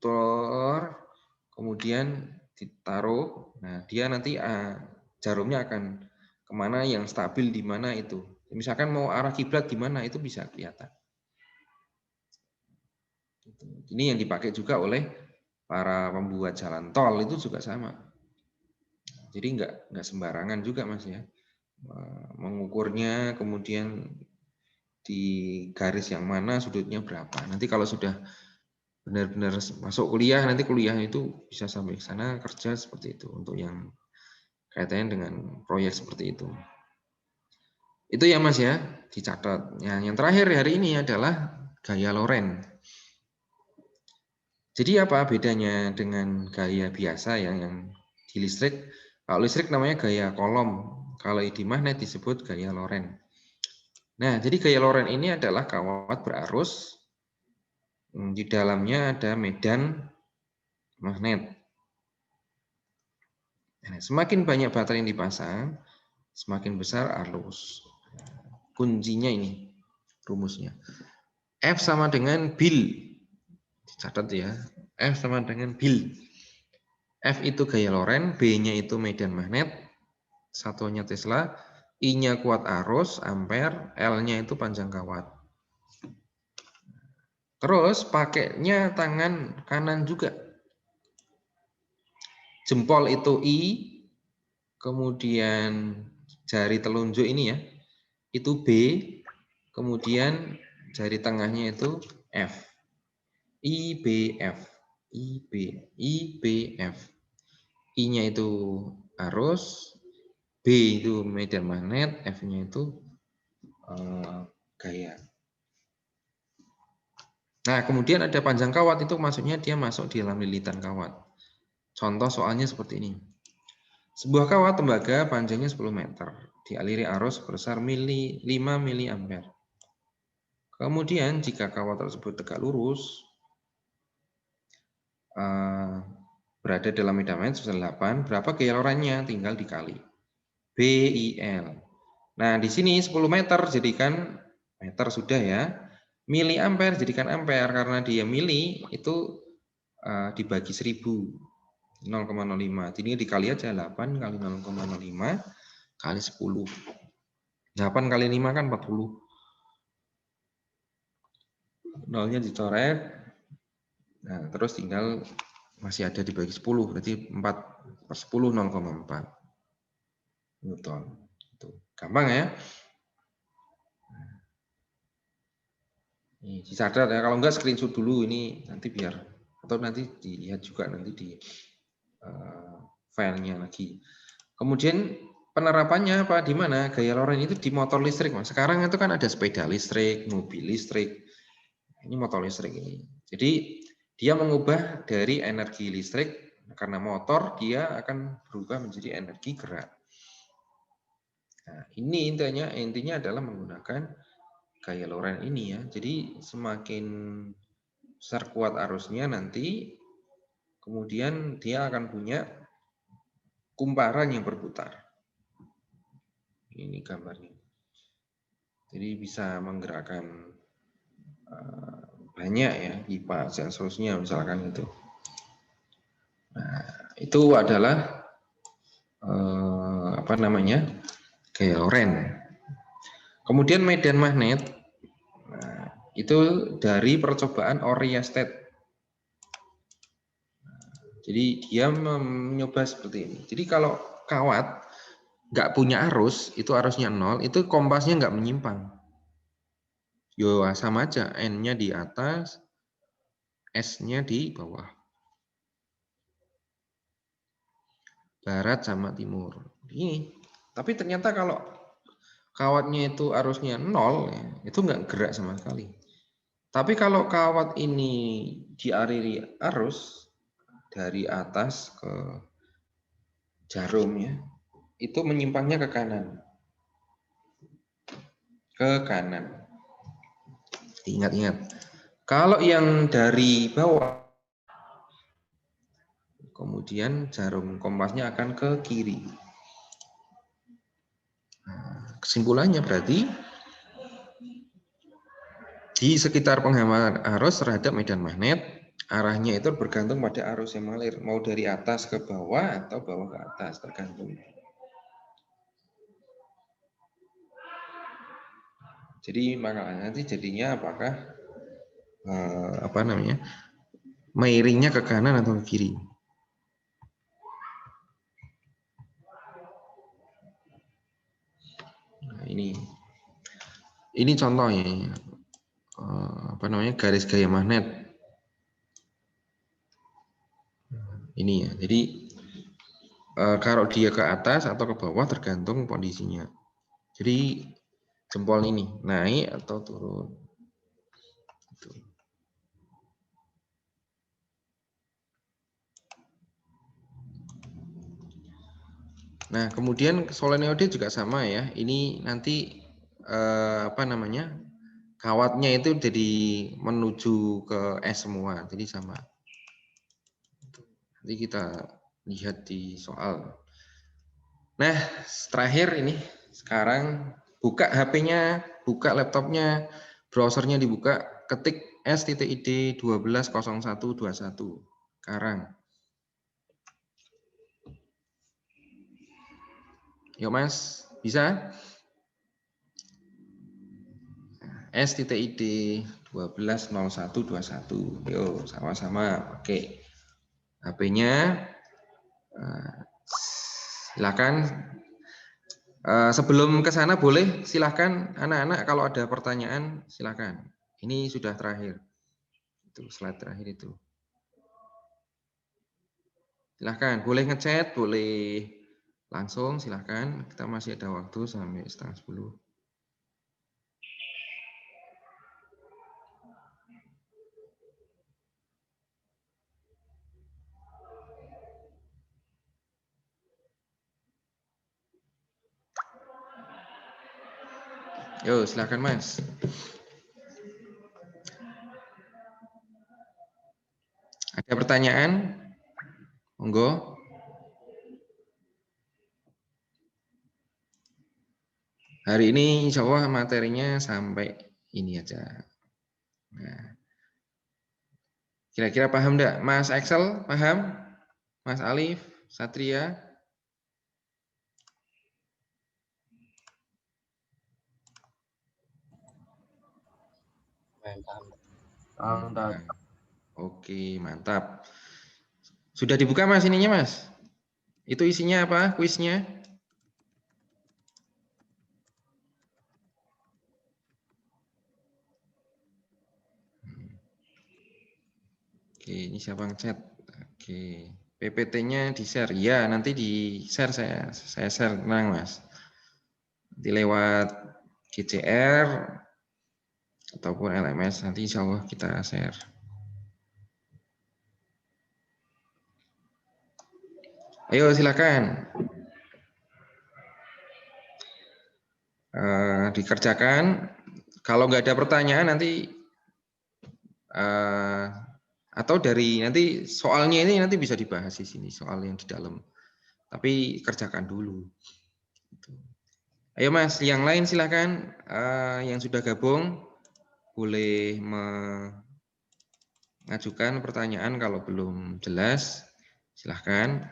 Putar, kemudian ditaruh. Nah, dia nanti jarumnya akan kemana, yang stabil di mana itu. Misalkan mau arah kiblat di mana, itu bisa kelihatan. Ini yang dipakai juga oleh para pembuat jalan tol, itu juga sama. Jadi nggak sembarangan juga Mas ya. Mengukurnya, kemudian di garis yang mana, sudutnya berapa. Nanti kalau sudah benar-benar masuk kuliah, nanti kuliah itu bisa sampai ke sana, kerja seperti itu untuk yang kaitannya dengan proyek seperti itu. Itu ya Mas ya, dicatat. Yang terakhir hari ini adalah gaya Lorentz. Jadi apa bedanya dengan gaya biasa yang di listrik? Kalau listrik namanya gaya kolom, kalau di magnet disebut gaya Lorentz. Nah, jadi gaya Lorentz ini adalah kawat berarus. Di dalamnya ada medan magnet. Nah, semakin banyak baterai yang dipasang, semakin besar arus. Kuncinya ini, rumusnya. F sama dengan bil. Dicatat ya. F sama dengan bil. F itu gaya Lorentz, B-nya itu medan magnet, satuannya Tesla, I-nya kuat arus, ampere, L-nya itu panjang kawat. Terus pakainya tangan kanan juga. Jempol itu I, kemudian jari telunjuk ini ya, itu B, kemudian jari tengahnya itu F. IBF. IBF. I-nya itu arus, B itu medan magnet, F-nya itu gaya. Nah, kemudian ada panjang kawat, itu maksudnya dia masuk di dalam lilitan kawat. Contoh soalnya seperti ini. Sebuah kawat tembaga panjangnya 10 meter, dialiri arus sebesar 5 mA. Kemudian jika kawat tersebut tegak lurus, berada dalam medan magnet sebesar 8, berapa gaya Lorentz-nya? Tinggal dikali. BIL. Nah, di sini 10 meter jadikan meter sudah ya. Miliampere jadikan ampere, karena dia mili itu dibagi 1000, 0,05. Jadi dikali aja 8 kali 0,05 kali 10. 8 kali 5 kan 40. Nolnya dicoret. Nah, terus tinggal masih ada dibagi 10, berarti 4/10 0,4 Newton. Itu gampang ya. Ini dicatat ya, kalau enggak screenshot dulu ini nanti biar, atau nanti dilihat juga nanti di filenya lagi. Kemudian penerapannya apa? Di mana? Gaya Lorentz itu di motor listrik, Mas. Sekarang itu kan ada sepeda listrik, mobil listrik. Ini motor listrik ini. Jadi dia mengubah dari energi listrik karena motor dia akan berubah menjadi energi gerak. Nah, ini intinya adalah menggunakan gaya Lorentz ini ya. Jadi semakin besar kuat arusnya nanti kemudian dia akan punya kumparan yang berputar. Ini gambarnya. Jadi bisa menggerakkan banyak ya pipa dan seterusnya misalkan itu. Nah, itu adalah apa namanya? Gaya Lorentz. Kemudian medan magnet itu dari percobaan Oersted. Jadi dia mencoba seperti ini. Jadi kalau kawat nggak punya arus, itu arusnya 0, itu kompasnya nggak menyimpang. Yo sama aja, N-nya di atas, S-nya di bawah. Barat sama timur. Ini. Tapi ternyata kalau kawatnya itu arusnya 0, ya, itu nggak gerak sama sekali. Tapi kalau kawat ini dialiri arus dari atas ke jarum ya, itu menyimpangnya ke kanan. Ke kanan. Ingat-ingat. Kalau yang dari bawah, kemudian jarum kompasnya akan ke kiri. Nah, kesimpulannya berarti di sekitar penghamparan arus terhadap medan magnet, arahnya itu bergantung pada arus yang mengalir, mau dari atas ke bawah atau bawah ke atas, tergantung. Jadi makanya nanti jadinya apakah apa namanya miringnya ke kanan atau ke kiri. Nah, ini contohnya apa namanya garis gaya magnet. Ini ya. Jadi kalau dia ke atas atau ke bawah tergantung kondisinya. Jadi jempol ini naik atau turun. Nah, kemudian solenoid juga sama ya. Ini nanti apa namanya? Kawatnya itu jadi menuju ke S semua. Jadi sama. Nanti kita lihat di soal. Nah, terakhir ini sekarang buka HP-nya, buka laptopnya, browsernya dibuka, ketik s.id 120121 sekarang. Yuk Mas, bisa? s.id 120121. Yuk, sama-sama pakai HP-nya. Silakan. Sebelum ke sana boleh silakan anak-anak kalau ada pertanyaan silakan. Ini sudah terakhir. Itu slide terakhir itu. Silahkan, boleh ngechat, boleh langsung, silahkan. Kita masih ada waktu sampai 9:30. Yo, silahkan Mas. Ada pertanyaan? Monggo. Hari ini insya Allah materinya sampai ini aja. Nah, kira-kira paham enggak? Mas Excel paham? Mas Alif, Satria? Mantap. Oke, mantap. Sudah dibuka Mas ininya Mas? Itu isinya apa? Kuisnya? Oke, ini siapa ngechat? Oke. PPT-nya di-share. Ya, nanti di-share saya share, tenang Mas. Nanti lewat GCR ataupun LMS nanti insya Allah kita share. Ayo silakan. Dikerjakan. Kalau nggak ada pertanyaan nanti atau dari nanti soalnya ini nanti bisa dibahas di sini soal yang di dalam. Tapi kerjakan dulu. Ayo Mas, yang lain silakan. Yang sudah gabung boleh mengajukan pertanyaan kalau belum jelas. Silahkan.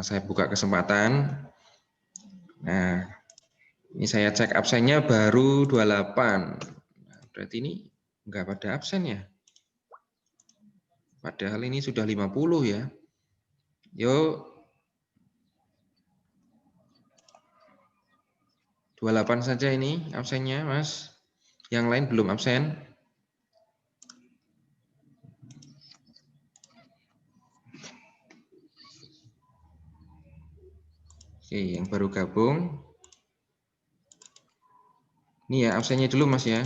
Saya buka kesempatan. Nah, ini saya cek absennya baru 28. Nah, berarti ini nggak pada absen ya. Padahal ini sudah 50 ya. Yuk. 28 saja ini absennya, Mas. Yang lain belum absen. Oke, yang baru gabung. Ini ya absennya dulu Mas ya.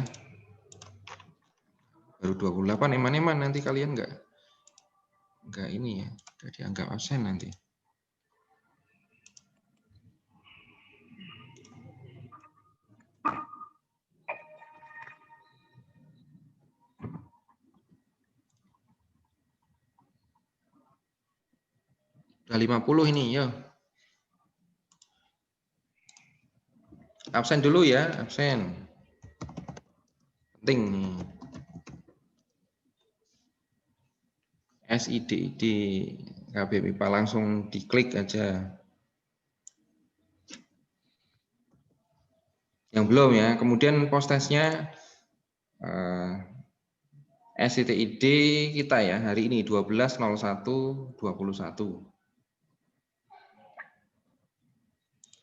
Baru 28 eman-eman nanti kalian enggak ini ya, enggak dianggap absen nanti. Udah 50 ini, yo. Absen dulu ya, absen. Penting nih. SIDID KBMIPA langsung diklik aja. Yang belum ya, kemudian post-testnya SITID kita ya, hari ini 12.01.21.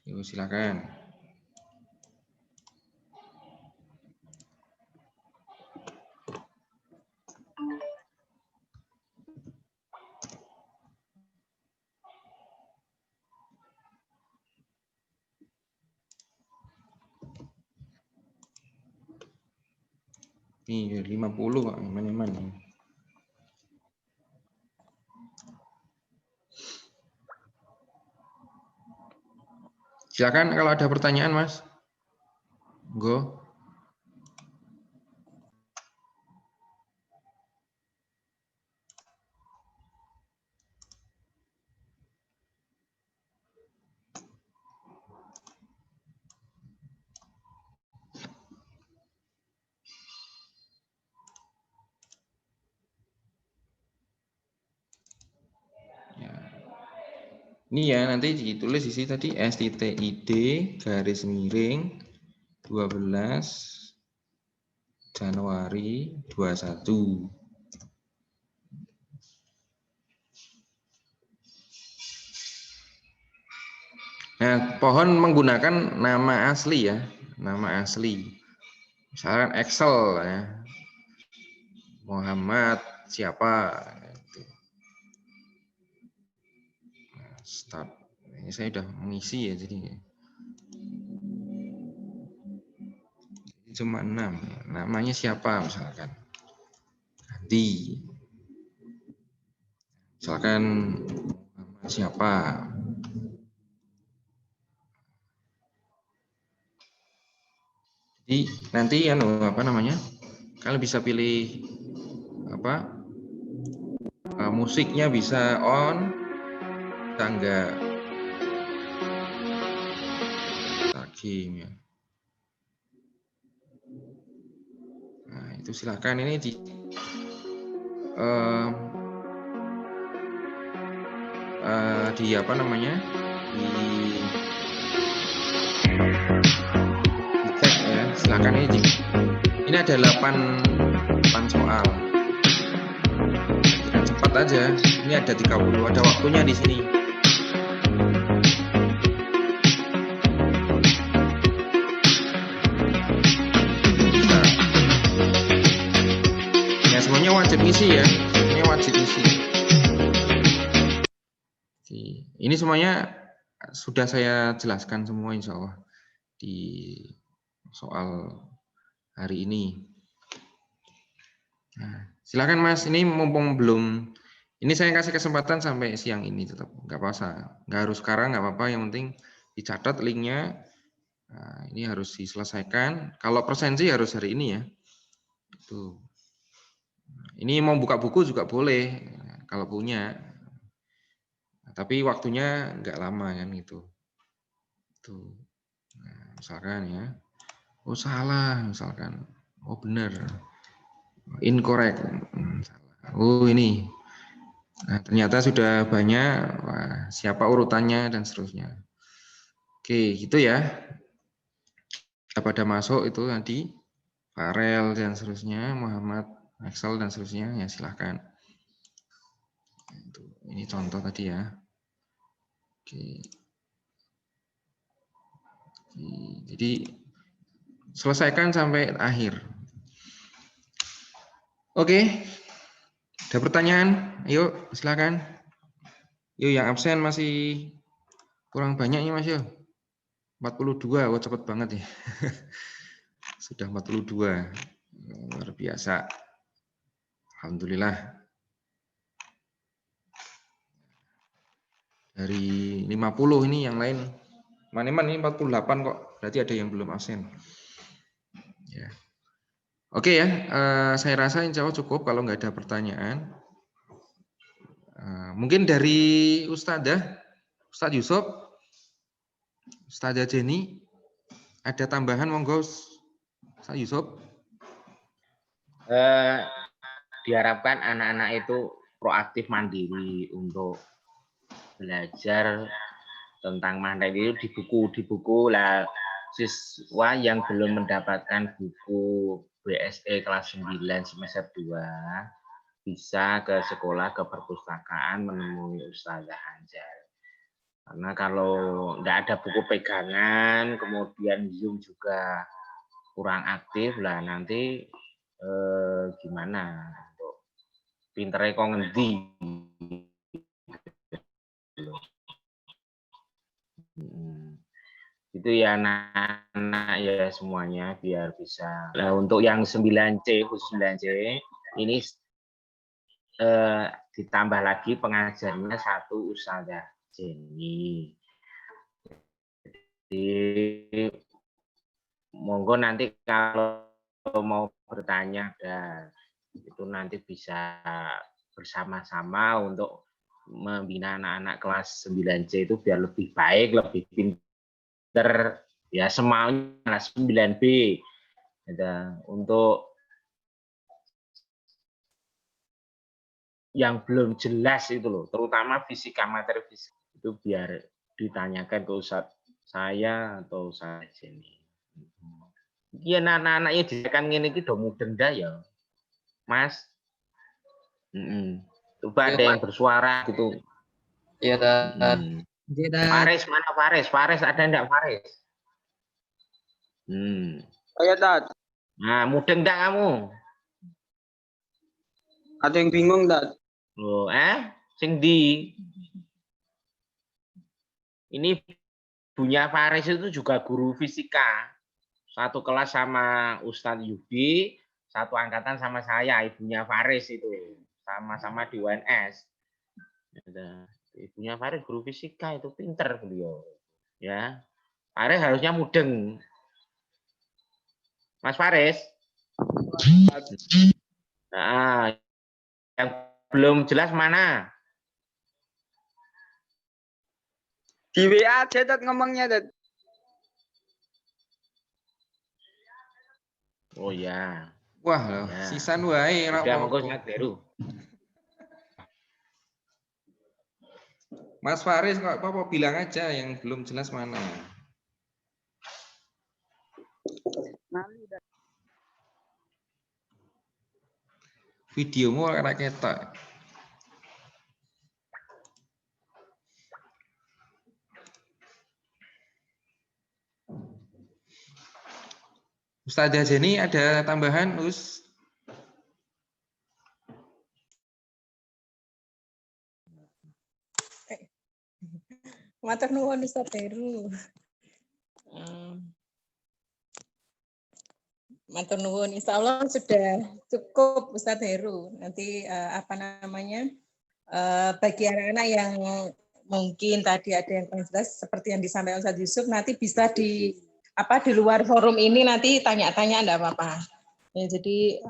Yuk silakan. Ini 50 Pak, mana-mana. Silakan kalau ada pertanyaan, Mas. Go. Ini ya nanti ditulis di sini tadi STTID garis miring 12 Januari 21. Nah, pohon menggunakan nama asli ya, nama asli. Misalkan Excel ya. Muhammad siapa? Start. Ini saya sudah mengisi ya jadi cuma 6. Namanya siapa misalkan? Ganti. Misalkan siapa? Jadi nanti apa namanya? Kalian bisa pilih apa? Musiknya bisa on, bisa enggak. Game ya. Nah, itu silakan ini di apa namanya? Di cek ya. Silakan ini ada 8 soal. Kita cepat aja. Ini ada 30, ada waktunya di sini. Semuanya wajib ngisi ya, semuanya wajib ngisi. Ini semuanya sudah saya jelaskan semua insya Allah di soal hari ini. Nah, silakan Mas, ini mumpung belum, ini saya kasih kesempatan sampai siang ini tetap, nggak apa-apa, nggak harus sekarang, nggak apa-apa, yang penting dicatat linknya. Nah, ini harus diselesaikan. Kalau presensi harus hari ini ya. Tuh. Ini mau buka buku juga boleh kalau punya. Tapi waktunya nggak lama kan gitu. Tuh. Nah, misalkan ya. Oh salah misalkan. Oh benar. Incorrect. Salah. Oh ini. Nah, ternyata sudah banyak. Wah, siapa urutannya dan seterusnya. Oke, gitu ya. Pada masuk itu nanti Farel dan seterusnya, Muhammad, Axel dan seterusnya, ya silahkan. Ini contoh tadi ya. Oke. Jadi selesaikan sampai akhir. Oke. Ada pertanyaan? Ayo silakan. Yuk yang absen masih kurang banyak nih Mas yo. 42, wah cepet banget ya. Sudah 42. Luar biasa. Alhamdulillah. Dari 50 ini yang lain. Maneman ini 48 kok. Berarti ada yang belum absen. Ya. Oke ya, saya rasa insya Allah cukup kalau nggak ada pertanyaan. Mungkin dari Ustadzah, Ustadz Yusuf, Ustadzah Jenny, ada tambahan monggo Ustadz Yusuf. Diharapkan anak-anak itu proaktif mandiri untuk belajar tentang materi itu di buku lah. Siswa yang belum mendapatkan buku BSE kelas 9 semester 2 bisa ke sekolah, ke perpustakaan menemui Ustazah Anjar. Karena kalau nggak ada buku pegangan, kemudian Zoom juga kurang aktif lah, nanti gimana untuk pintere kok ngendi. Itu ya anak-anak ya semuanya biar bisa. Nah, untuk yang 9C khusus 9C ini ditambah lagi pengajarnya satu Ustazah Jenny. Jadi monggo nanti kalau mau bertanya itu nanti bisa bersama-sama untuk membina anak-anak kelas 9C itu biar lebih baik, lebih pintar ya, semuanya 9B. Untuk yang belum jelas itu loh, terutama fisika, materi fisika itu biar ditanyakan ke Ustadz saya atau saya sini. Iya, anak-anaknya diakan ngene iki do mudeng dah ya, Mas. Coba ada yang bersuara gitu. Iya, Dan. Faris, mana Faris? Faris ada enggak Faris? Ayo, Dad. Nah, mudeng enggak kamu? Ada yang bingung, Dad. Loh, sing di ini punya Faris itu juga guru fisika. Satu kelas sama Ustadz Yudi, satu angkatan sama saya, ibunya Faris itu. Sama-sama di UNS. Ibunya Faris guru fisika, itu pinter beliau. Ya. Faris harusnya mudeng. Mas Faris? Nah, yang belum jelas mana? Di WA aja, Dad, ngomongnya, Dad. Oh ya. Wah, loh, Ya. sisan wae ora Udah monggo apa-apa. Deru. Mas Faris kok apa bilang aja yang belum jelas mana. Videomu ora ketok. Ustazah Jenny ada tambahan, Us? Matur nuwun Ustaz Heru. Matur nuwun, insya Allah sudah cukup Ustadz Heru. Nanti bagi anak-anak yang mungkin tadi ada yang kurang jelas seperti yang disampaikan Ustadz Yusuf, nanti bisa di luar forum ini nanti tanya-tanya, enggak apa-apa. Ya, jadi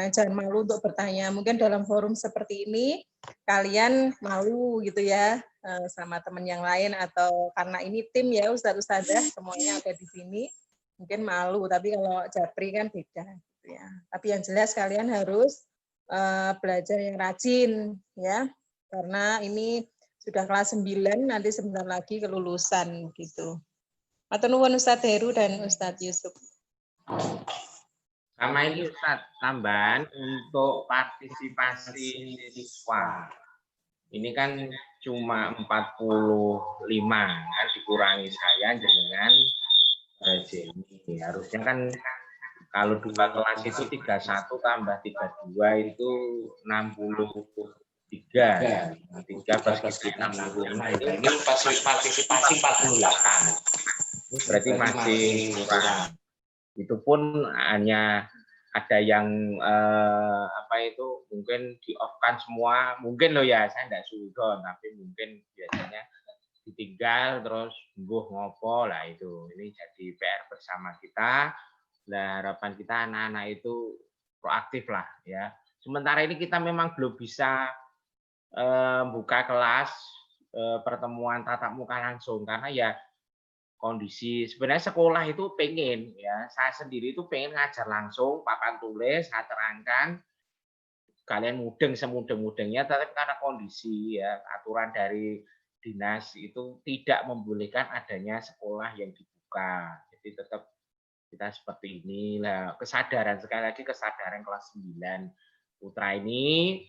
jangan malu untuk bertanya. Mungkin dalam forum seperti ini kalian malu gitu ya sama teman yang lain, atau karena ini tim ya Ustadz-Ustadzah semuanya ada di sini. Mungkin malu, tapi kalau Japri kan beda gitu ya. Tapi yang jelas kalian harus belajar yang rajin ya, karena ini sudah kelas 9, nanti sebentar lagi kelulusan gitu. Matur nuwun Ustadz Heru dan Ustadz Yusuf. Sama ini Ustadz, tambahan untuk partisipasi siswa. Ini kan cuma 45, kan dikurangi saya dengan Jenny. Harusnya kan kalau 2 kelas itu 31 tambah 32 itu 63. 3 plus kita 65. Ini partisipasi 48. Ini berarti masih kurang. Itu pun hanya ada yang mungkin di off kan semua, mungkin loh ya, saya enggak suudon, tapi mungkin biasanya ditinggal terus ngopo lah, itu ini jadi PR bersama kita. Nah, harapan kita anak-anak itu proaktif lah ya. Sementara ini kita memang belum bisa buka kelas pertemuan tatap muka langsung karena ya kondisi sebenarnya sekolah itu pengen ya, saya sendiri itu pengen ngajar langsung papan tulis, saya terangkan kalian mudeng semudeng-mudengnya, tapi karena kondisi ya aturan dari dinas itu tidak membolehkan adanya sekolah yang dibuka. Jadi tetap kita seperti inilah, kesadaran sekali lagi kesadaran kelas 9 putra ini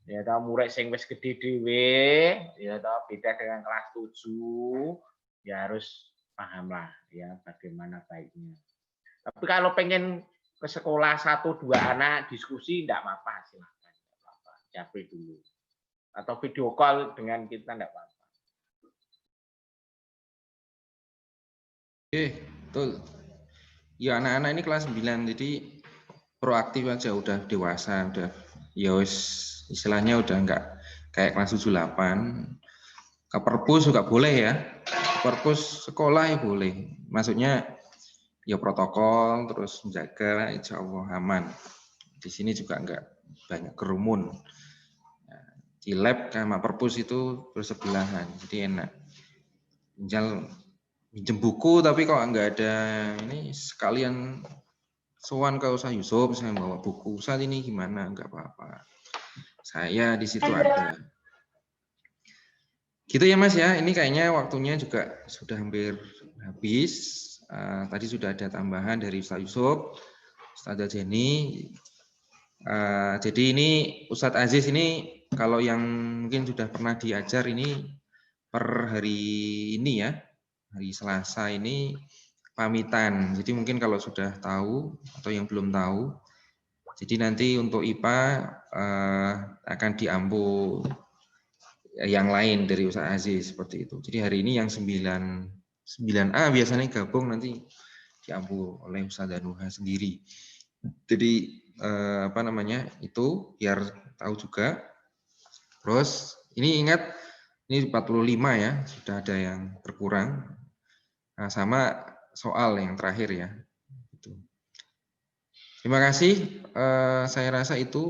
ya, tahu murid sing wis gede dhewe ya, tahu beda dengan kelas 7 ya, harus pahamlah ya bagaimana baiknya. Tapi kalau pengen ke sekolah 1-2 anak diskusi enggak apa-apa, silahkan, enggak apa-apa, japri dulu atau video call dengan kita enggak apa-apa. Oke, betul. Ya anak-anak ini kelas 9, jadi proaktif aja, udah dewasa, udah ya istilahnya udah enggak kayak kelas 7-8. Ke perpus juga boleh ya. Perpus sekolah ya boleh. Maksudnya ya protokol terus menjaga, insya Allah aman. Di sini juga enggak banyak kerumun. Di lab sama perpus itu bersebelahan, jadi enak. Tinggal pinjem buku, tapi kok enggak ada ini, sekalian sowan ke Ustaz Yusuf, saya bawa buku saat ini gimana, enggak apa-apa. Saya di situ ada. Gitu ya Mas ya, ini kayaknya waktunya juga sudah hampir habis. Tadi sudah ada tambahan dari Ustaz Yusuf, Ustazah Jenny. Jadi ini Ustadz Aziz ini kalau yang mungkin sudah pernah diajar ini per hari ini ya, hari Selasa ini pamitan. Jadi mungkin kalau sudah tahu atau yang belum tahu, jadi nanti untuk IPA akan diampu yang lain dari Ustadz Aziz seperti itu. Jadi hari ini yang 9A biasanya gabung, nanti diampu oleh Ustadzah Nuha sendiri. Jadi itu biar tahu juga. Terus ini ingat ini 45 ya, sudah ada yang berkurang. Nah, sama soal yang terakhir ya. Terima kasih. Saya rasa itu